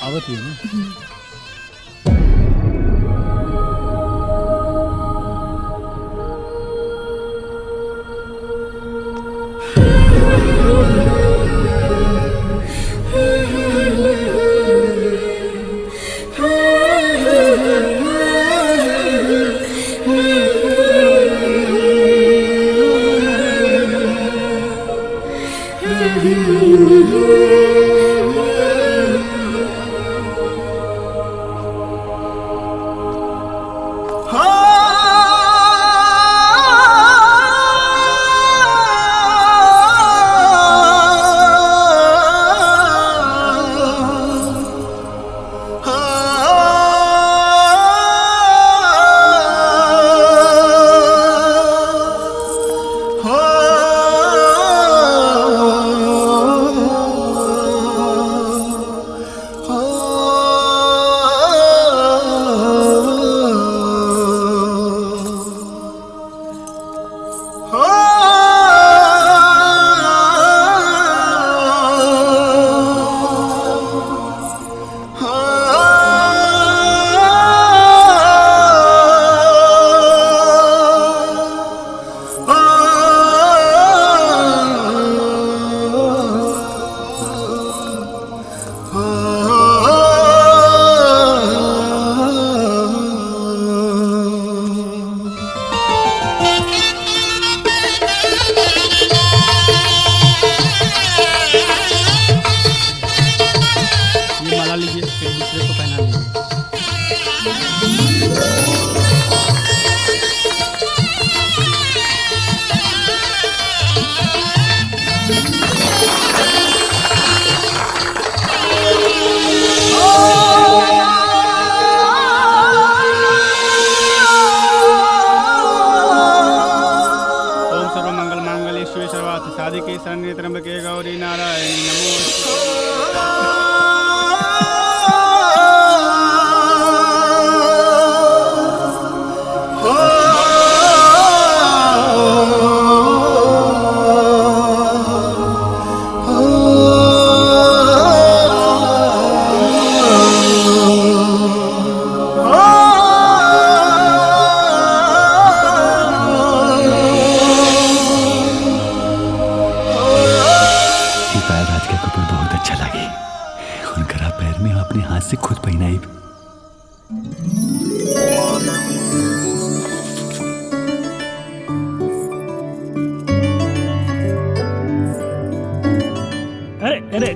[SPEAKER 11] आवत है ना?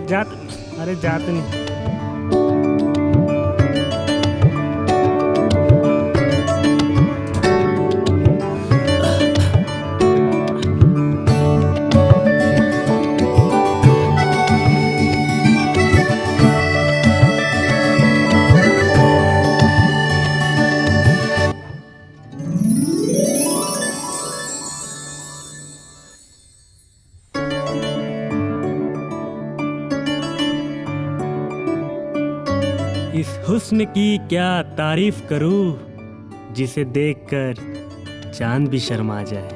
[SPEAKER 11] जात नहीं। इस हुस्न की क्या तारीफ करूं जिसे देखकर चांद भी शर्मा जाए।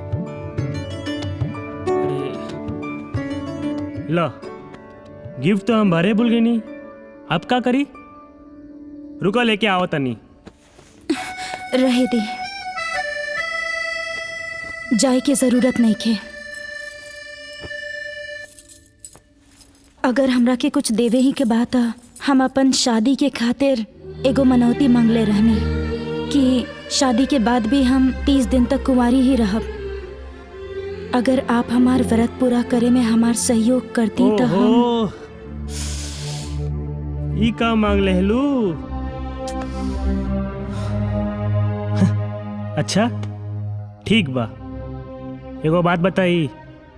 [SPEAKER 11] लो गिफ्ट तो हम भरे भूल गए नहीं, अब क्या करी? रुको लेके आओ तनी।
[SPEAKER 13] रहे दे, जाए के जरूरत नहीं खे। अगर हमरा के कुछ देवे ही के बात हम अपन शादी के खातिर एगो मनौती मांगले रहनी कि शादी के बाद भी हम 30 दिन तक कुंवारी ही रहब। अगर आप हमार व्रत पूरा करे में हमार सहयोग करती तो हम
[SPEAKER 11] ई का मांग लेहलू। अच्छा ठीक बा, एगो बात बताई,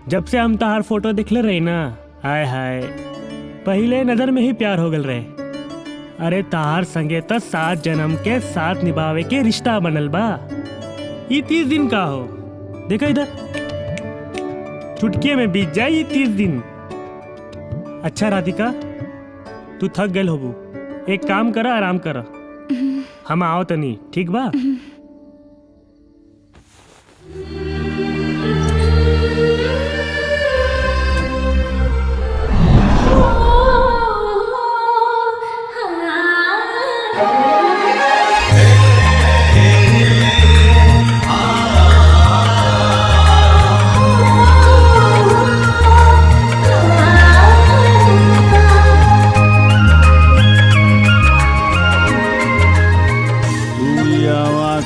[SPEAKER 11] जब से हम तहार फोटो दिखले रही ना, हाय हाय पहले नजर में ही प्यार हो गल रहे। अरे तहार संगे त 7 जन्म के साथ निभावे के रिश्ता बनल बा। ये 30 दिन का हो, देखा इधर चुटकिए में बीत जाए ये 30 दिन। अच्छा राधिका तू थक गल होबू, एक काम करा, आराम करा, हम आओ तनी, ठीक बा?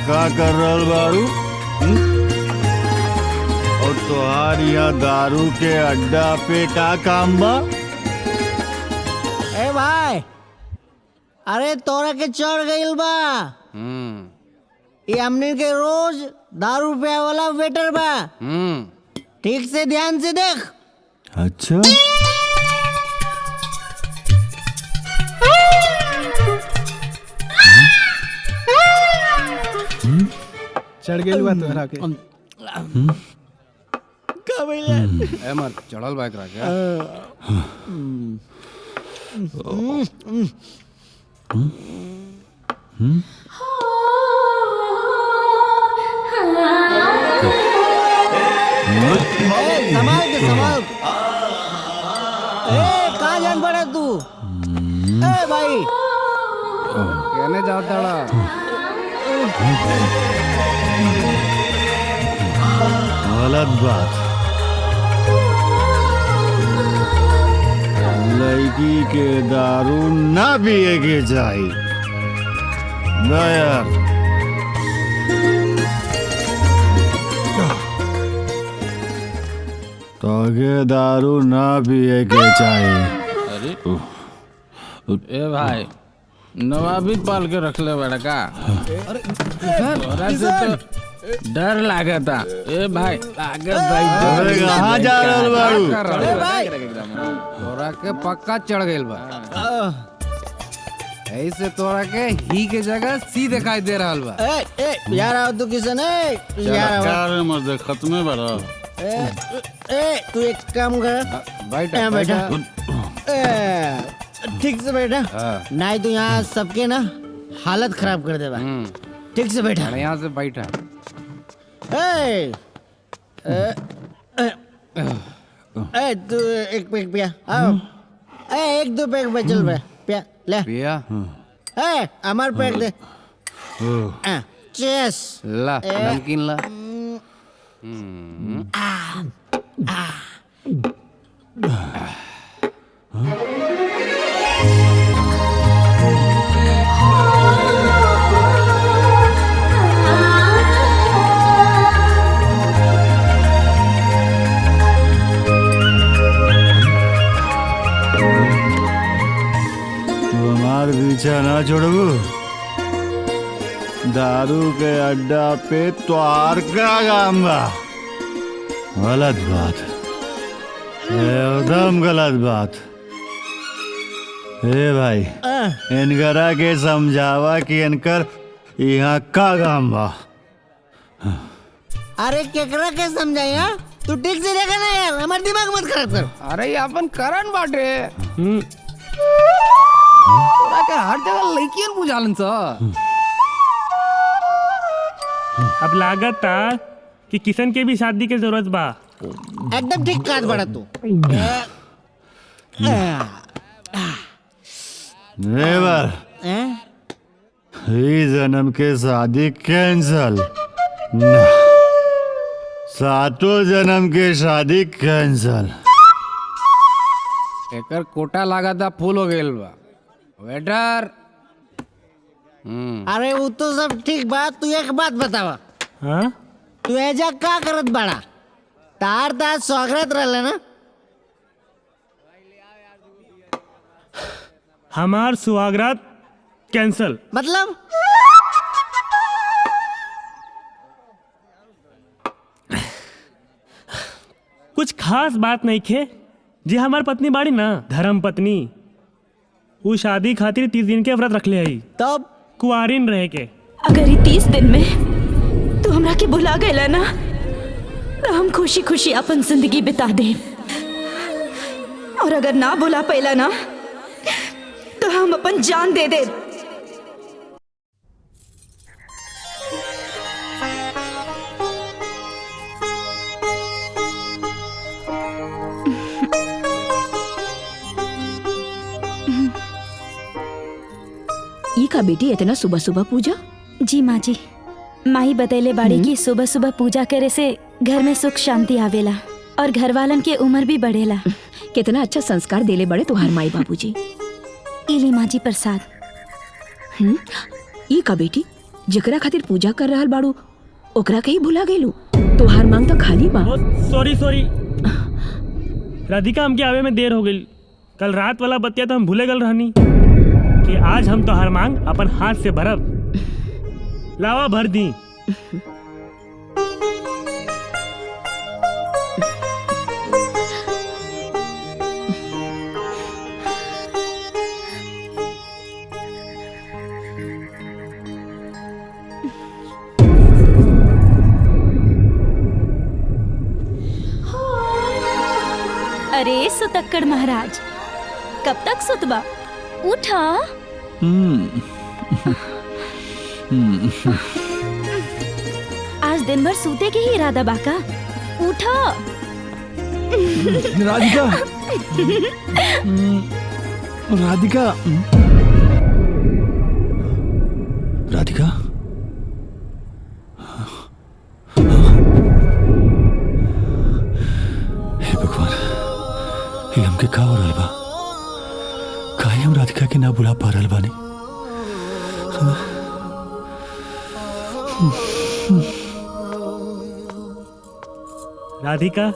[SPEAKER 14] का कर रहल बारू और तोहार यहाँ दारू के अड्डा पे का काम बा?
[SPEAKER 7] ए भाई, अरे तोरा के चढ़ गइल बा। ये हमने के रोज दारू पे वाला वेटर बा। ठीक से ध्यान से देख।
[SPEAKER 14] अच्छा
[SPEAKER 2] चढ़ गई बा तोहरा के।
[SPEAKER 7] का भइले?
[SPEAKER 15] ए मर चढ़ल बाइक रहा क्या?
[SPEAKER 7] संभाल के संभाल। कहाँ जान पड़ा तू? ए भाई
[SPEAKER 15] कहने जाओ ताड़ा।
[SPEAKER 14] गलत बात। लड़की के दारू ना पिए के चाहिए यार। तोगे दारू ना पिए के चाहिए।
[SPEAKER 15] अरे ए भाई नवाबी पाल के रख ले बड़ा का? डर लागता। ए भाई लागत भाई
[SPEAKER 14] कहाँ जा रहल बाड़ू?
[SPEAKER 15] तोरा के पक्का चढ़ गइल बा। ऐसे तोरा के ही के जगह सी दिखाई दे रहल बा।
[SPEAKER 7] ए यार आओ तू किसन है यार
[SPEAKER 14] यार मर्द खत्म बड़ा।
[SPEAKER 7] ए तू एक काम कर,
[SPEAKER 15] बैठा
[SPEAKER 7] बैठा ठीक से बैठा, नहीं तो यहाँ सबके ना हालत खराब कर देगा। ठीक से बैठा,
[SPEAKER 15] यहाँ से बैठा।
[SPEAKER 7] तू एक पैक पिया, आओ। एक दो पैक पे चल पिया ले
[SPEAKER 15] पिया।
[SPEAKER 7] हमार पैक दे। चेस
[SPEAKER 15] ला नमकीन ला।
[SPEAKER 14] जोड़बू दारू के अड्डा पे त्वार का काम बा। गलत बात, एकदम गलत बात। ए भाई इनकरा के समझावा कि इनकर यहाँ का काम बा।
[SPEAKER 7] अरे केकरा के समझाया? तू ठीक से देखा ना यार, हमारा दिमाग मत खराब कर।
[SPEAKER 15] अरे ये अपन करण बाटे। तोरा के हर जगह लड़कियन बुझालन सा।
[SPEAKER 11] अब लागत था कि किशन के भी शादी की जरूरत बा।
[SPEAKER 7] एकदम ठीक काज बड़ा तू।
[SPEAKER 14] नेवर, इस जन्म के शादी कैंसल। सातों जन्म के शादी कैंसल।
[SPEAKER 15] एकर कोटा लगा था फुल हो गइल बा। वेटर।
[SPEAKER 7] अरे वो तो सब ठीक बा, तू एक बात बतावा।
[SPEAKER 11] हाँ?
[SPEAKER 7] तू ऐजा का करत बड़ा? तार तार स्वागत रहला ना?
[SPEAKER 11] हमार सुहागरात कैंसल।
[SPEAKER 7] मतलब?
[SPEAKER 11] कुछ खास बात नहीं खे जी। हमार पत्नी बाड़ी ना, धर्म पत्नी, वो शादी खातिर 30 दिन के व्रत रख ले आई।
[SPEAKER 7] तब
[SPEAKER 11] कुआरिन रहे के।
[SPEAKER 13] अगर ये 30 दिन में तू हमरा के भुला गया ना, तो हम खुशी खुशी अपन जिंदगी बिता दे। और अगर ना भुला पैला ना, तो हम अपन जान दे दे।
[SPEAKER 16] ई का बेटी इतना सुबह सुबह पूजा?
[SPEAKER 13] जी माँ जी, माई बतैले बाड़ी की सुबह सुबह पूजा करे से घर में सुख शांति आवेला और घर वालन के उम्र भी बढ़ेला।
[SPEAKER 16] कितना अच्छा संस्कार देले बड़े तुहार माई बाबूजी।
[SPEAKER 13] इली माँ जी प्रसाद।
[SPEAKER 16] ई का बेटी जकरा खातिर पूजा कर रहल बाड़ू ओकरा के ही भुला गेलू। तुहार मांग तो खाली बा।
[SPEAKER 11] सॉरी राधिका, हमके आवे में देर हो गई। कल रात वाला बतिया तो हम भूले गल रहनी कि आज हम तो हर मांग अपन हाथ से भरब। लावा भर दी।
[SPEAKER 13] अरे सुतक्कड़ महाराज, कब तक सुतबा? उठा। आज दिन भर सूते के ही इरादा बाका। उठा।
[SPEAKER 2] राधिका। राधिका।
[SPEAKER 1] राधिका, हे भगवान, ये हमके का हो रहल बा? काहे हम राधिका के ना बुला पा रहल बानी?
[SPEAKER 11] राधिका,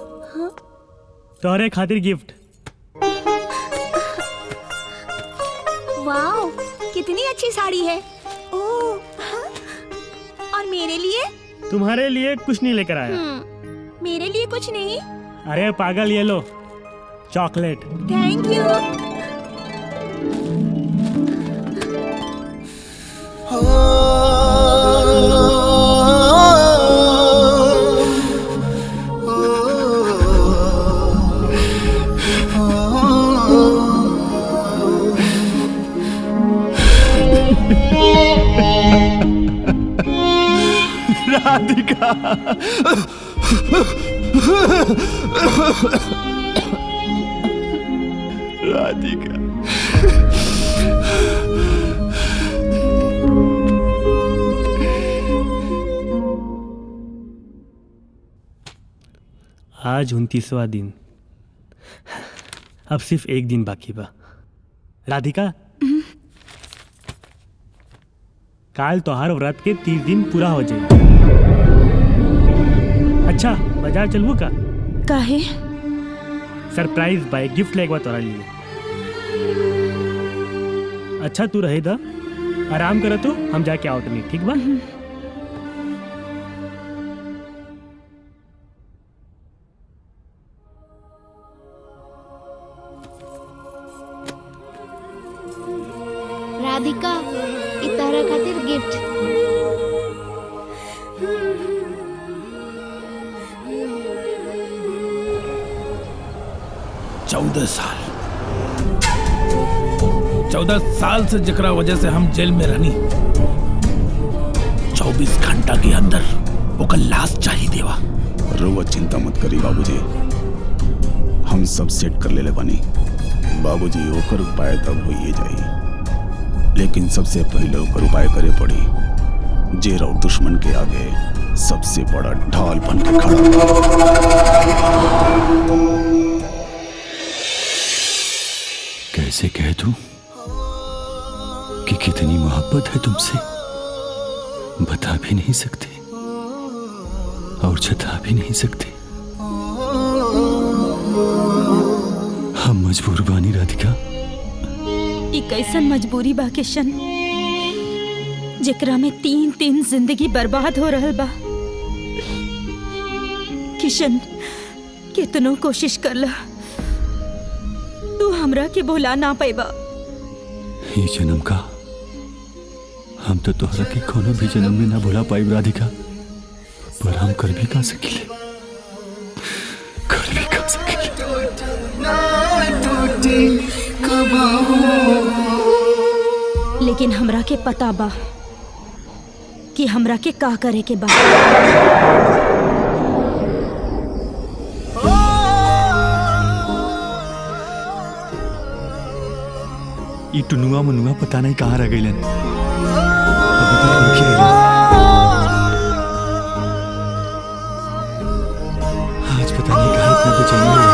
[SPEAKER 11] तोहरे खातिर गिफ्ट।
[SPEAKER 6] वाओ, कितनी अच्छी साड़ी है। ओह, और मेरे लिए?
[SPEAKER 11] तुम्हारे लिए कुछ नहीं लेकर आया।
[SPEAKER 6] मेरे लिए कुछ नहीं?
[SPEAKER 11] अरे पागल, ये लो chocolate.
[SPEAKER 6] Thank you.
[SPEAKER 14] Radhika.
[SPEAKER 1] Radhika,
[SPEAKER 11] आज 29वां दिन। अब सिर्फ एक दिन बाकी बा। राधिका, काल तोहार व्रत के 30 दिन पूरा हो जाए। अच्छा, बाजार चलबू का?
[SPEAKER 13] काहे?
[SPEAKER 11] सरप्राइज बाय गिफ्ट लेके तोरा लिए। अच्छा तू रहे दा, आराम करो तू, हम जाके आओ तनी, ठीक बा?
[SPEAKER 3] राधिका ई तारा खातिर गिफ्ट।
[SPEAKER 15] चौदह साल से जकरा वजह से हम जेल में रहनी, 24 घंटा के अंदर ओकर लाश चाहिए देवा।
[SPEAKER 17] रउआ चिंता मत करी बाबूजी, हम सब सेट कर लेले बानी। बाबूजी ओकर उपाय तब होइए जाई, लेकिन सबसे पहले ओकर उपाय करे पड़ी जे रउ दुश्मन के आगे सबसे बड़ा ढाल बन के खड़ा।
[SPEAKER 1] कैसे कह दूं कि कितनी मोहब्बत है तुमसे, बता भी नहीं सकते और जता भी नहीं सकते। हम मजबूर बानी राधिका।
[SPEAKER 13] ई कैसन मजबूरी बा किशन, जेकरा में 3 जिंदगी बर्बाद हो रहल बा। किशन, कितनो कोशिश कर ला, तू हमरा के भुला ना पाएबा।
[SPEAKER 1] ये जन्म का हम तो तोहरा के कोनो भी जन्म में ना भुला पाई राधिका, पर हम कर भी का सकिले, कर भी का सकिले।
[SPEAKER 13] लेकिन हमरा के पता बा कि हमरा के का करे के बा।
[SPEAKER 1] ये टुनुआ मनुआ पता नहीं कहाँ रह गईलन। आज पता नहीं कहाँ इतना बेचैनी हो रही है।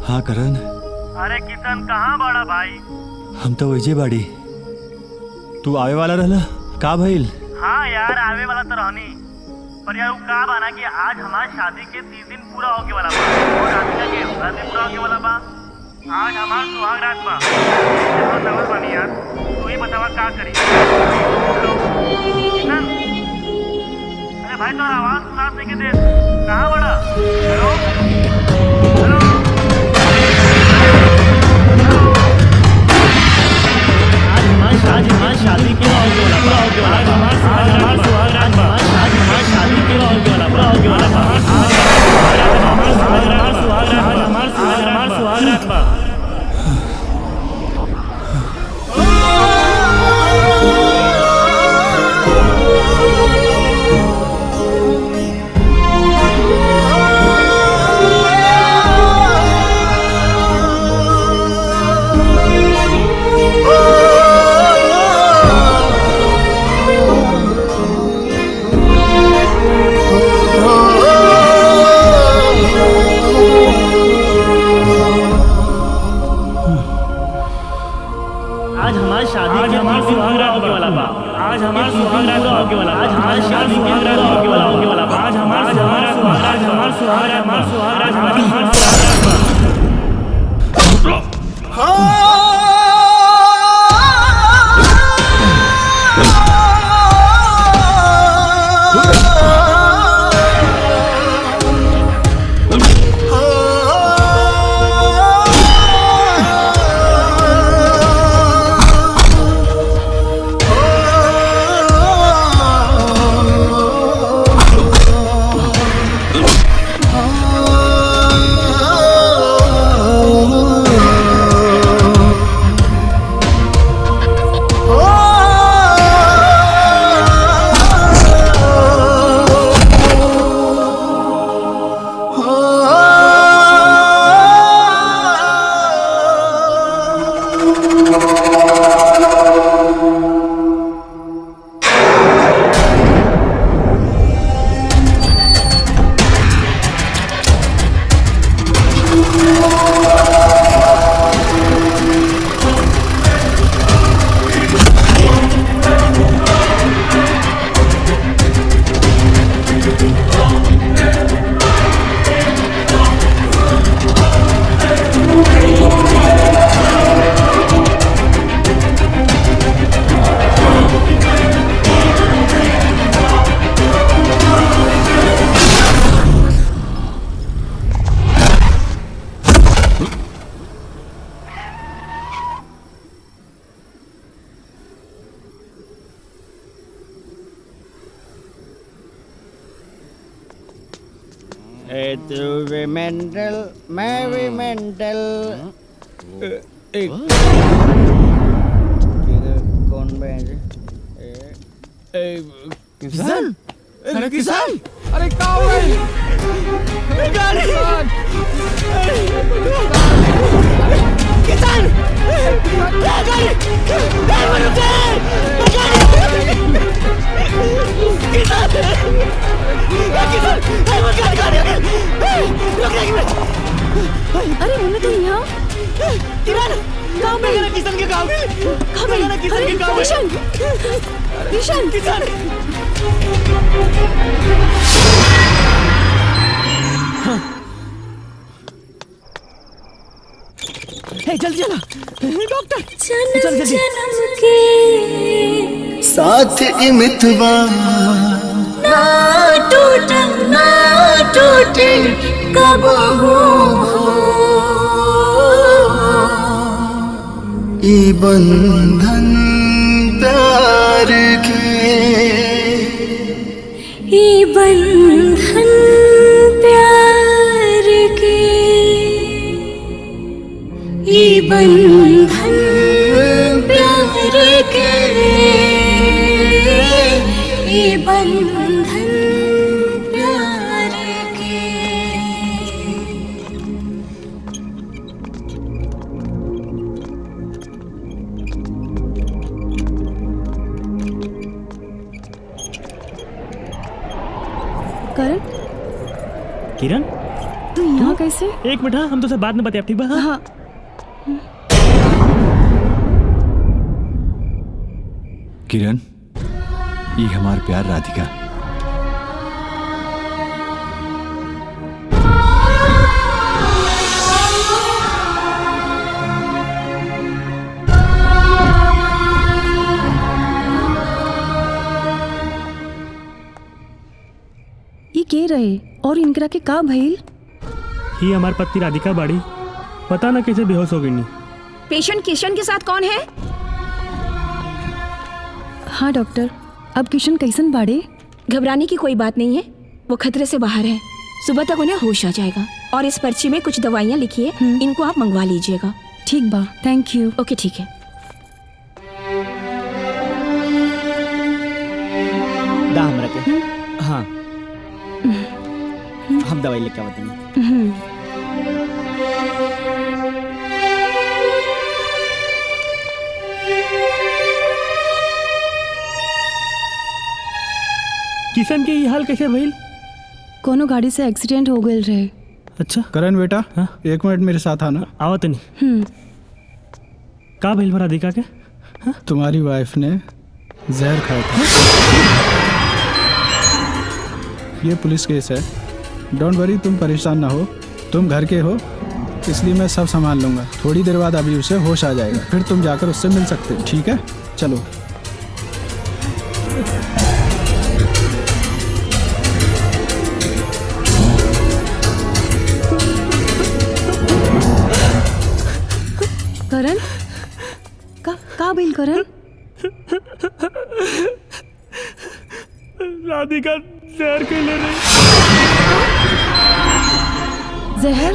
[SPEAKER 1] हाँ करण।
[SPEAKER 11] अरे किशन कहाँ बड़ा भाई?
[SPEAKER 1] हम तो वैजे बाड़ी, तू आवे वाला रहला का भइल?
[SPEAKER 11] हाँ यार आवे वाला तो रहनी, पर यार वो का बाना कि आज हमारी शादी के 30 दिन पूरा होके वाला बा और राधिका के 10 दिन पूरा होके वाला बा। आज हमार सुहाग रात बा। देखो नवर बनी यार, तू ही बतावा का करी। हेलो किशन, अरे भाई तो आवाज सुनात नहीं के दे, कहाँ बड़ा? हेलो हेलो आज हमारी शादी के पूरा होके वाला आज हमारी सुहाग रात बा। आज हमारी शादी के पूरा होके वाला आज हमारी सुहाग रात बा।
[SPEAKER 7] तू भी मेंटल, मैं भी मेंटल। कौन किसान? अरे किसान! अरे कहाँ है? गाड़ी! किसान! गाड़ी!
[SPEAKER 9] अरे मम्मी तुम यहाँ
[SPEAKER 7] किरण कहाँ पे गया किसान के गाँव में? कहाँ पे गया किसान के गाँव में?
[SPEAKER 9] किशन किशन
[SPEAKER 7] किसान जल्दी चला डॉक्टर चल जल्दी
[SPEAKER 18] साथ इमितवा
[SPEAKER 19] ना टूटे कब हो
[SPEAKER 18] ये बंधन प्यार के
[SPEAKER 19] ये बंधन प्यार के ये बंधन प्यार के ये बंधन प्यार के।
[SPEAKER 9] करण
[SPEAKER 11] किरण
[SPEAKER 9] तू यहाँ कैसे?
[SPEAKER 11] एक मिनट, हाँ हम तुझसे बाद में बताए, ठीक है?
[SPEAKER 9] हाँ
[SPEAKER 1] किरण, ये हमार प्यार राधिका।
[SPEAKER 9] ये के रहे और इनकरा के का भइल?
[SPEAKER 11] ही हमार पत्नी राधिका बाड़ी, पता ना कैसे बेहोश हो गई नहीं।
[SPEAKER 16] पेशेंट किशन के साथ कौन है?
[SPEAKER 9] हाँ डॉक्टर, अब किशन कैसन बाड़े?
[SPEAKER 16] घबराने की कोई बात नहीं है, वो खतरे से बाहर है। सुबह तक उन्हें होश आ जाएगा। और इस पर्ची में कुछ दवाइयाँ लिखी है, इनको आप मंगवा लीजिएगा।
[SPEAKER 9] ठीक बा, थैंक यू।
[SPEAKER 16] ओके ठीक है।
[SPEAKER 7] दाम रखे। हाँ हम दवाई लेके आते हैं।
[SPEAKER 11] किशन के ये हाल कैसे भइल?
[SPEAKER 9] कोनो गाड़ी से एक्सीडेंट हो गए रहे।
[SPEAKER 11] अच्छा
[SPEAKER 20] करण बेटा, एक मिनट मेरे साथ आना।
[SPEAKER 11] आवत नहीं। का भइल बा राधिका के?
[SPEAKER 20] तुम्हारी वाइफ ने जहर खाया था। ये पुलिस केस है, डोंट वरी, तुम परेशान ना हो। तुम घर के हो इसलिए मैं सब संभाल लूंगा। थोड़ी देर बाद अभी उसे होश आ जाएगा, फिर तुम जाकर उससे मिल सकते हो, ठीक है? चलो।
[SPEAKER 9] करण का बिल करण?
[SPEAKER 11] राधिका जहर के ले रही।
[SPEAKER 9] जहर?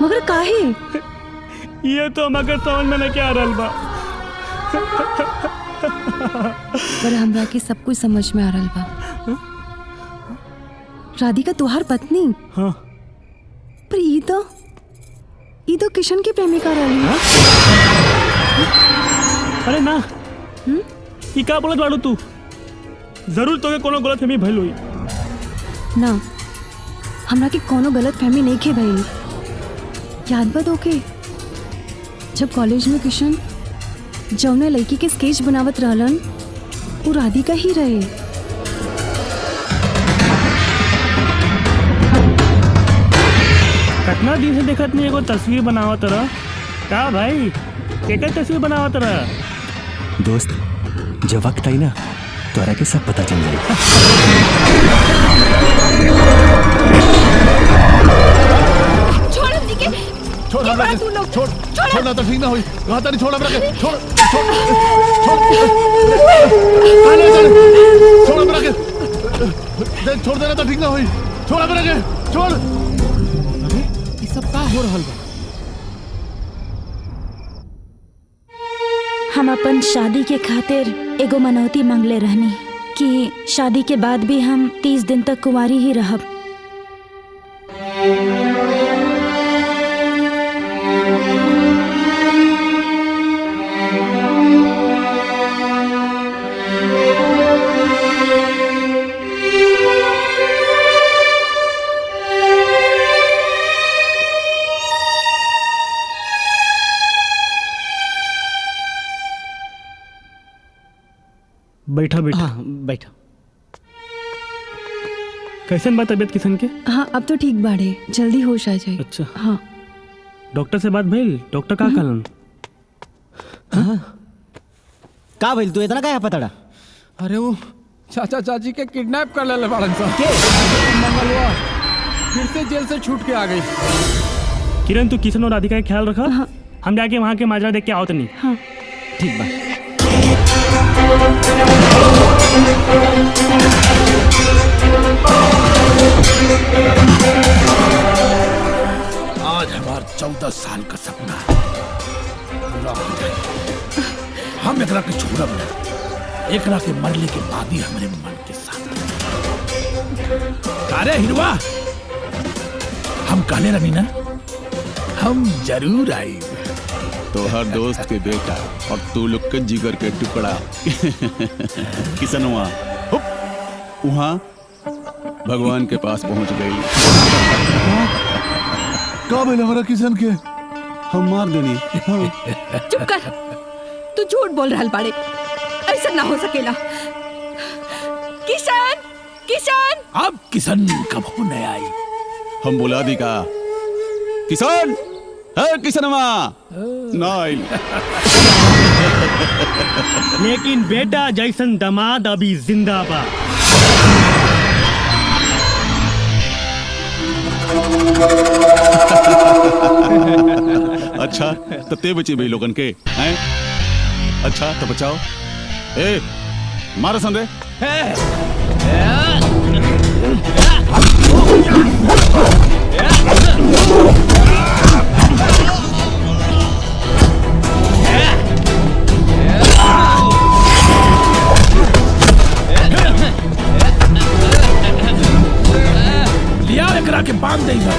[SPEAKER 9] मगर काहे?
[SPEAKER 11] ये तो हमारे समझ में नहीं आ रहल बा।
[SPEAKER 9] पर हमरा के सब कुछ समझ में आ रहल बा। राधिका तुहार पत्नी?
[SPEAKER 11] हाँ।
[SPEAKER 9] पर ई तो किशन की प्रेमिका रही।
[SPEAKER 11] अरे ना, ये का बोलत बाड़ू तू? जरूर तो कोनो गलत फहमी भइल हुई।
[SPEAKER 9] ना, हमरा के कोनो गलत फहमी नहीं के भइल। याद बा ओके जब कॉलेज में किशन जौने लड़की के स्केच बनावत रहलन वो राधिका ही रहे।
[SPEAKER 11] कितना दिन से देखत नहीं एगो तस्वीर बनावत रहा का भाई केकर तस्वीर बनावत रहा।
[SPEAKER 1] दोस्त जब वक्त आई ना तोरा के सब पता चल जाएगा।
[SPEAKER 3] छोड़ हमनी के
[SPEAKER 12] छोड़ हमरा के छोड़ ना तो ठीक ना होई वहां तनी छोड़ हमरा के छोड़ हमरा के दे छोड़ देना तो ठीक ना होई छोड़ हमरा के छोड़।
[SPEAKER 10] अरे ये सब का हो रहल बा।
[SPEAKER 13] हम अपन शादी के खातिर एगो मनौती मांगले रहनी कि शादी के बाद भी हम 30 दिन तक कुंवारी ही रहब।
[SPEAKER 11] बैठा बैठा
[SPEAKER 5] हाँ बैठा।
[SPEAKER 11] कैसन बा तबियत किशन के?
[SPEAKER 9] हाँ अब तो ठीक बाड़े जल्दी होश आ जाए।
[SPEAKER 11] अच्छा
[SPEAKER 9] हाँ
[SPEAKER 11] डॉक्टर से बात भइल? डॉक्टर का कहलन?
[SPEAKER 5] का भइल तू इतना का पता?
[SPEAKER 15] अरे वो चाचा चाची के किडनैप कर ले बाड़न सा मंगलवा फिर से जेल से छूट के आ गई।
[SPEAKER 11] किरण तू किशन और राधिका का ख्याल रखा।
[SPEAKER 9] हाँ।
[SPEAKER 11] हम जाके वहाँ के माजरा देख के आओ तनी।
[SPEAKER 9] हाँ
[SPEAKER 5] ठीक बा।
[SPEAKER 17] आज हमार 14 साल का सपना पूरा हो जाए। हम एकरा के छोड़ब ना, एकरा के मरले के बाद ही हमारे मन के साथ। अरे हिरवा हम कहले रही ना हम जरूर आई। तो हर दोस्त के बेटा और तू लोग के जिगर के टुकड़ा किसनवा वहाँ भगवान के पास पहुंच गई।
[SPEAKER 12] का भइल हमरा किशन के?
[SPEAKER 17] हम मार देनी।
[SPEAKER 6] चुप कर तू झूठ बोल रहा बाड़े ऐसा ना हो सकेला। किशन किशन
[SPEAKER 17] अब किशन कब होने आई? हम बुला दी का किशन है किसनवा नाइल।
[SPEAKER 11] लेकिन बेटा जैसन दामाद अभी जिंदा बा।
[SPEAKER 17] अच्छा तो ते बचे भाई लोगन के हैं? अच्छा तो बचाओ। ए मारो सन रे। लिया एकरा के बांध दे इधर।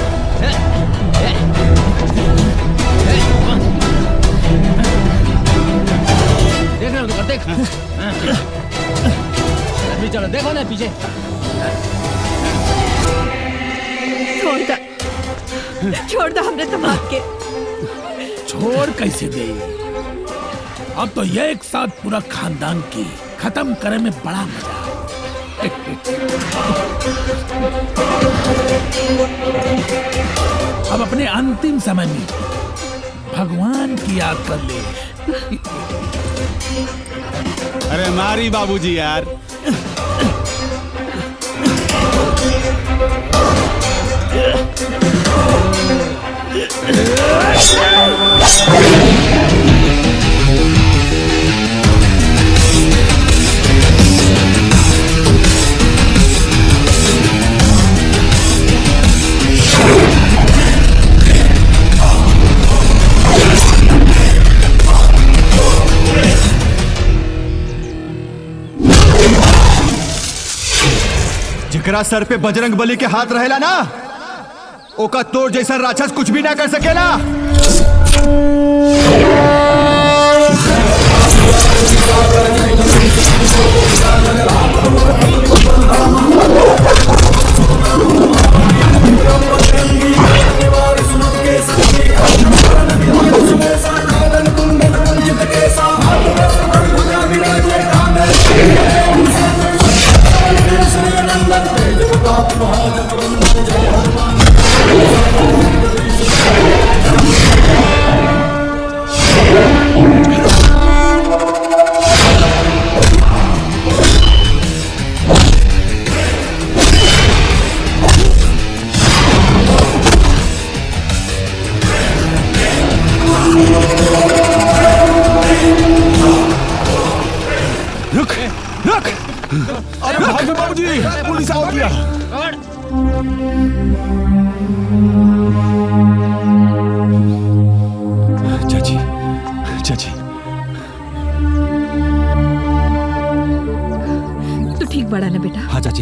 [SPEAKER 5] देख रहे हो देख चलो देखो ना पीछे।
[SPEAKER 6] छोड़ दो हमने तमाक के।
[SPEAKER 17] छोड़ कैसे दे? अब तो ये एक साथ पूरा खानदान की खत्म करे में बड़ा मजा। अब अपने अंतिम समय में भगवान की याद कर ले। अरे मारी बाबूजी यार।
[SPEAKER 1] जिकरा सर पे बजरंग बली के हाथ रहेला ना ओका तोर जैसा राक्षस कुछ भी ना कर सकेला।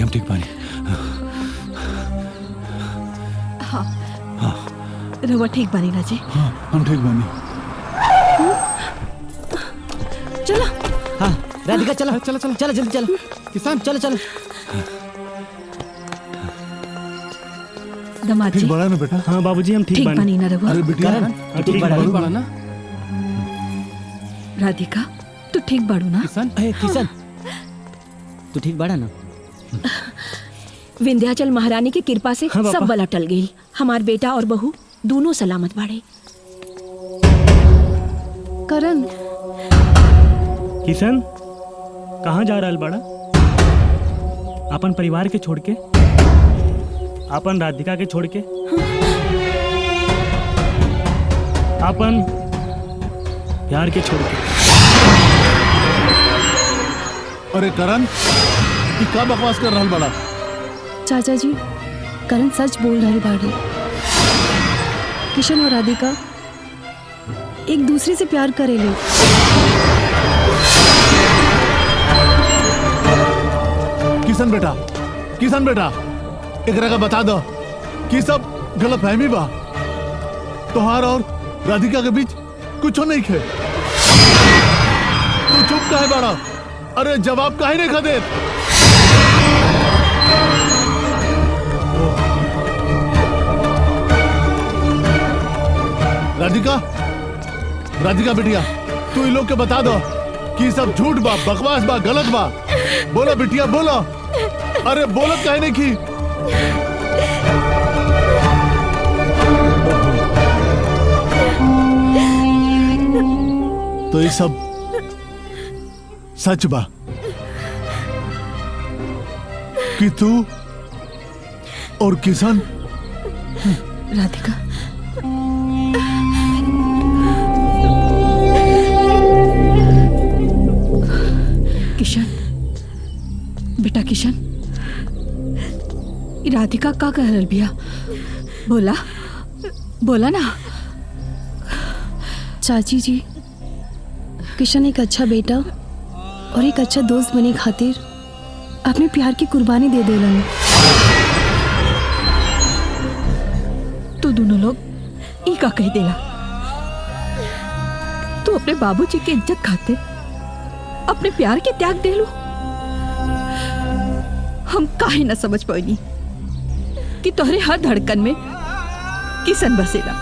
[SPEAKER 1] हम ठीक बानी।
[SPEAKER 9] हाँ रवा ठीक बानी ना जी।
[SPEAKER 12] हाँ हम ठीक बानी।
[SPEAKER 9] चलो।
[SPEAKER 5] हाँ राधिका चलो चलो चलो चलो जल्दी चलो।
[SPEAKER 15] किसान
[SPEAKER 5] चलो चलो।
[SPEAKER 9] दमाद जी
[SPEAKER 12] ठीक बड़ा ना बेटा।
[SPEAKER 11] हाँ बाबूजी हम
[SPEAKER 9] ठीक बानी ना रवा।
[SPEAKER 12] अरे बिटिया
[SPEAKER 5] ठीक बड़ा
[SPEAKER 15] ना।
[SPEAKER 9] राधिका तू ठीक बाड़ू ना।
[SPEAKER 5] किशन तू ठीक बड़ा ना।
[SPEAKER 16] विंध्याचल महारानी की कृपा से
[SPEAKER 11] हाँ,
[SPEAKER 16] सब बला टल गई। हमार बेटा और बहू दोनों सलामत बाड़े।
[SPEAKER 9] करण
[SPEAKER 11] किशन कहाँ जा रहा बड़ा? अपन परिवार के छोड़ के, अपन राधिका के छोड़ के, अपन प्यार के छोड़ के।
[SPEAKER 12] अरे करण ये का बकवास कर रहल बड़ा?
[SPEAKER 9] चाचा जी करण सच बोल रहे बाड़े। किशन और राधिका एक दूसरे से प्यार करेले।
[SPEAKER 12] किशन बेटा एकरा का बता दो कि सब गलत फहमी बा। तोहार और राधिका के बीच कुछ नहीं खे। तू चुप काहे बड़ा? अरे जवाब काहे नहीं खा देत? राधिका बिटिया तू इन लोग के बता दो कि सब झूठ बा, बकवास बा, गलत बा। बोलो बिटिया बोलो। अरे बोलत काहे नहीं की? तो ये सब सच बा कि तू और किशन।
[SPEAKER 9] राधिका किशन बेटा किशन राधिका का कह रही बिया? बोला बोला ना। चाची जी किशन एक अच्छा बेटा और एक अच्छा दोस्त बने खातिर अपने प्यार की कुर्बानी दे देलन। तू दोनों लोग ई का कह देला? तू अपने बाबूजी की इज्जत खातिर अपने प्यार के त्याग दे लो। हम काहे ना समझ पाएनी कि तोहरे हर धड़कन में किशन बसेला।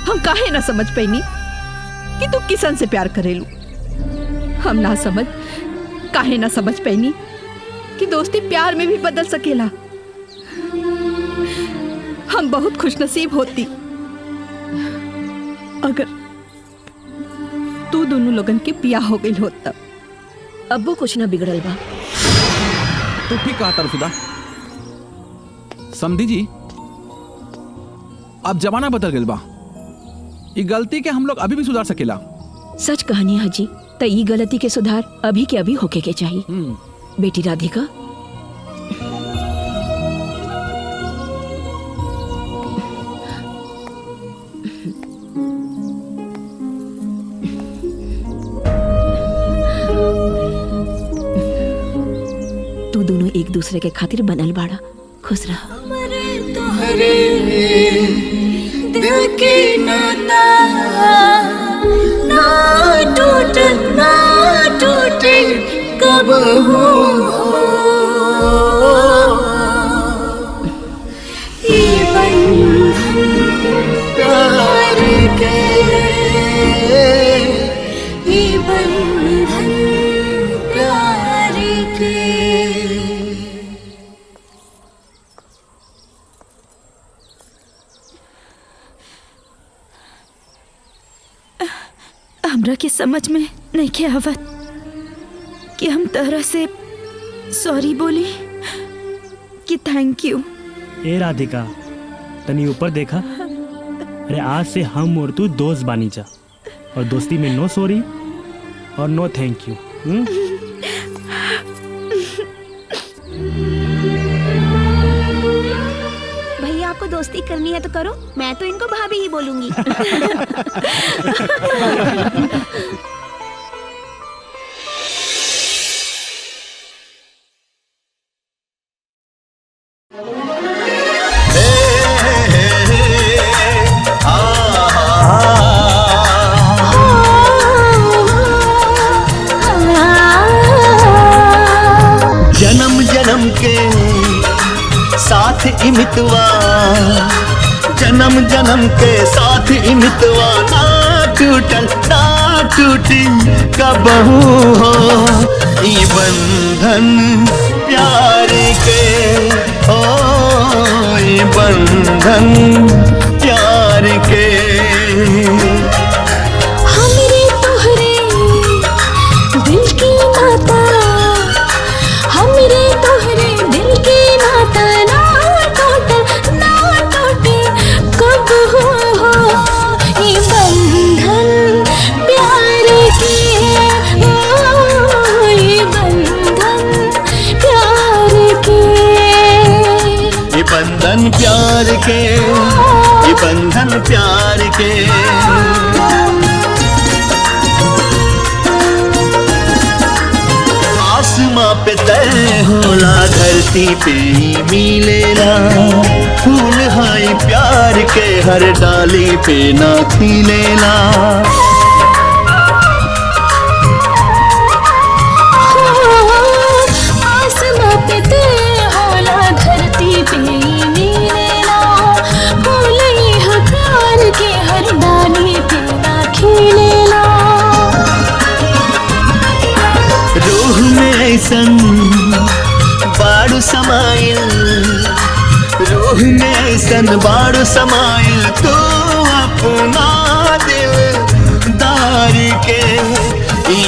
[SPEAKER 9] हम काहे ना समझ पाएनी कि तू किशन से प्यार करेलू। हम ना समझ काहे ना समझ पाएनी कि दोस्ती प्यार में भी बदल सकेला। हम बहुत खुशनसीब होती अगर तू दोनों लोगन के ब्याह हो गई होता।
[SPEAKER 16] अब वो कुछ ना बिगड़ल बा।
[SPEAKER 15] तू ठीक कहा तरफुदा। समधी जी अब जमाना बदल गइल बा। ये गलती के हम लोग अभी भी सुधार सकेला।
[SPEAKER 16] सच कहानी हाजी त ई गलती के सुधार अभी के अभी होके के चाहिए। बेटी राधिका तू दोनों एक दूसरे के खातिर बनल बाड़ा। खुश रह।
[SPEAKER 19] तुम्हारे दिल के नाता ना टूटे कब हो। ये बंधन प्यार के, ये बंधन प्यार के।
[SPEAKER 13] हमरा के समझ में नहीं के आवत कि हम तहरा से सॉरी बोली कि थैंक यू।
[SPEAKER 11] ए राधिका तनी ऊपर देखा। अरे आज से हम और तू दोस्त बानी जा और दोस्ती में नो सॉरी और नो थैंक यू।
[SPEAKER 3] भैया आपको दोस्ती करनी है तो करो, मैं तो इनको भाभी ही बोलूंगी।
[SPEAKER 18] इमितवा जन्म जन्म के साथ इमितवा ना टूटल ना टूटी कबहू हो ई बंधन प्यार के ओ ई बंधन प्यार के
[SPEAKER 19] हमरे तोहरे दिल की नाता हमरे तोहरे दिल की नाता ना टूटे कब हो ये बंधन प्यार के ओ ये बंधन प्यार के
[SPEAKER 18] ये बंधन प्यार के ये बंधन प्यार के आसमां पे तय होला धरती पे ही मिलेला फूल हाई प्यार के हर डाली पे ना खिलेला
[SPEAKER 19] आसमां पे तय होला धरती पे ही मिलेला फूल ये प्यार के हर डाली पे ना खिलेला
[SPEAKER 18] रूह में ऐसन बाड़ू समाइल रूह में ऐसन बाड़ू समाइल तो अपना दिल दार के ई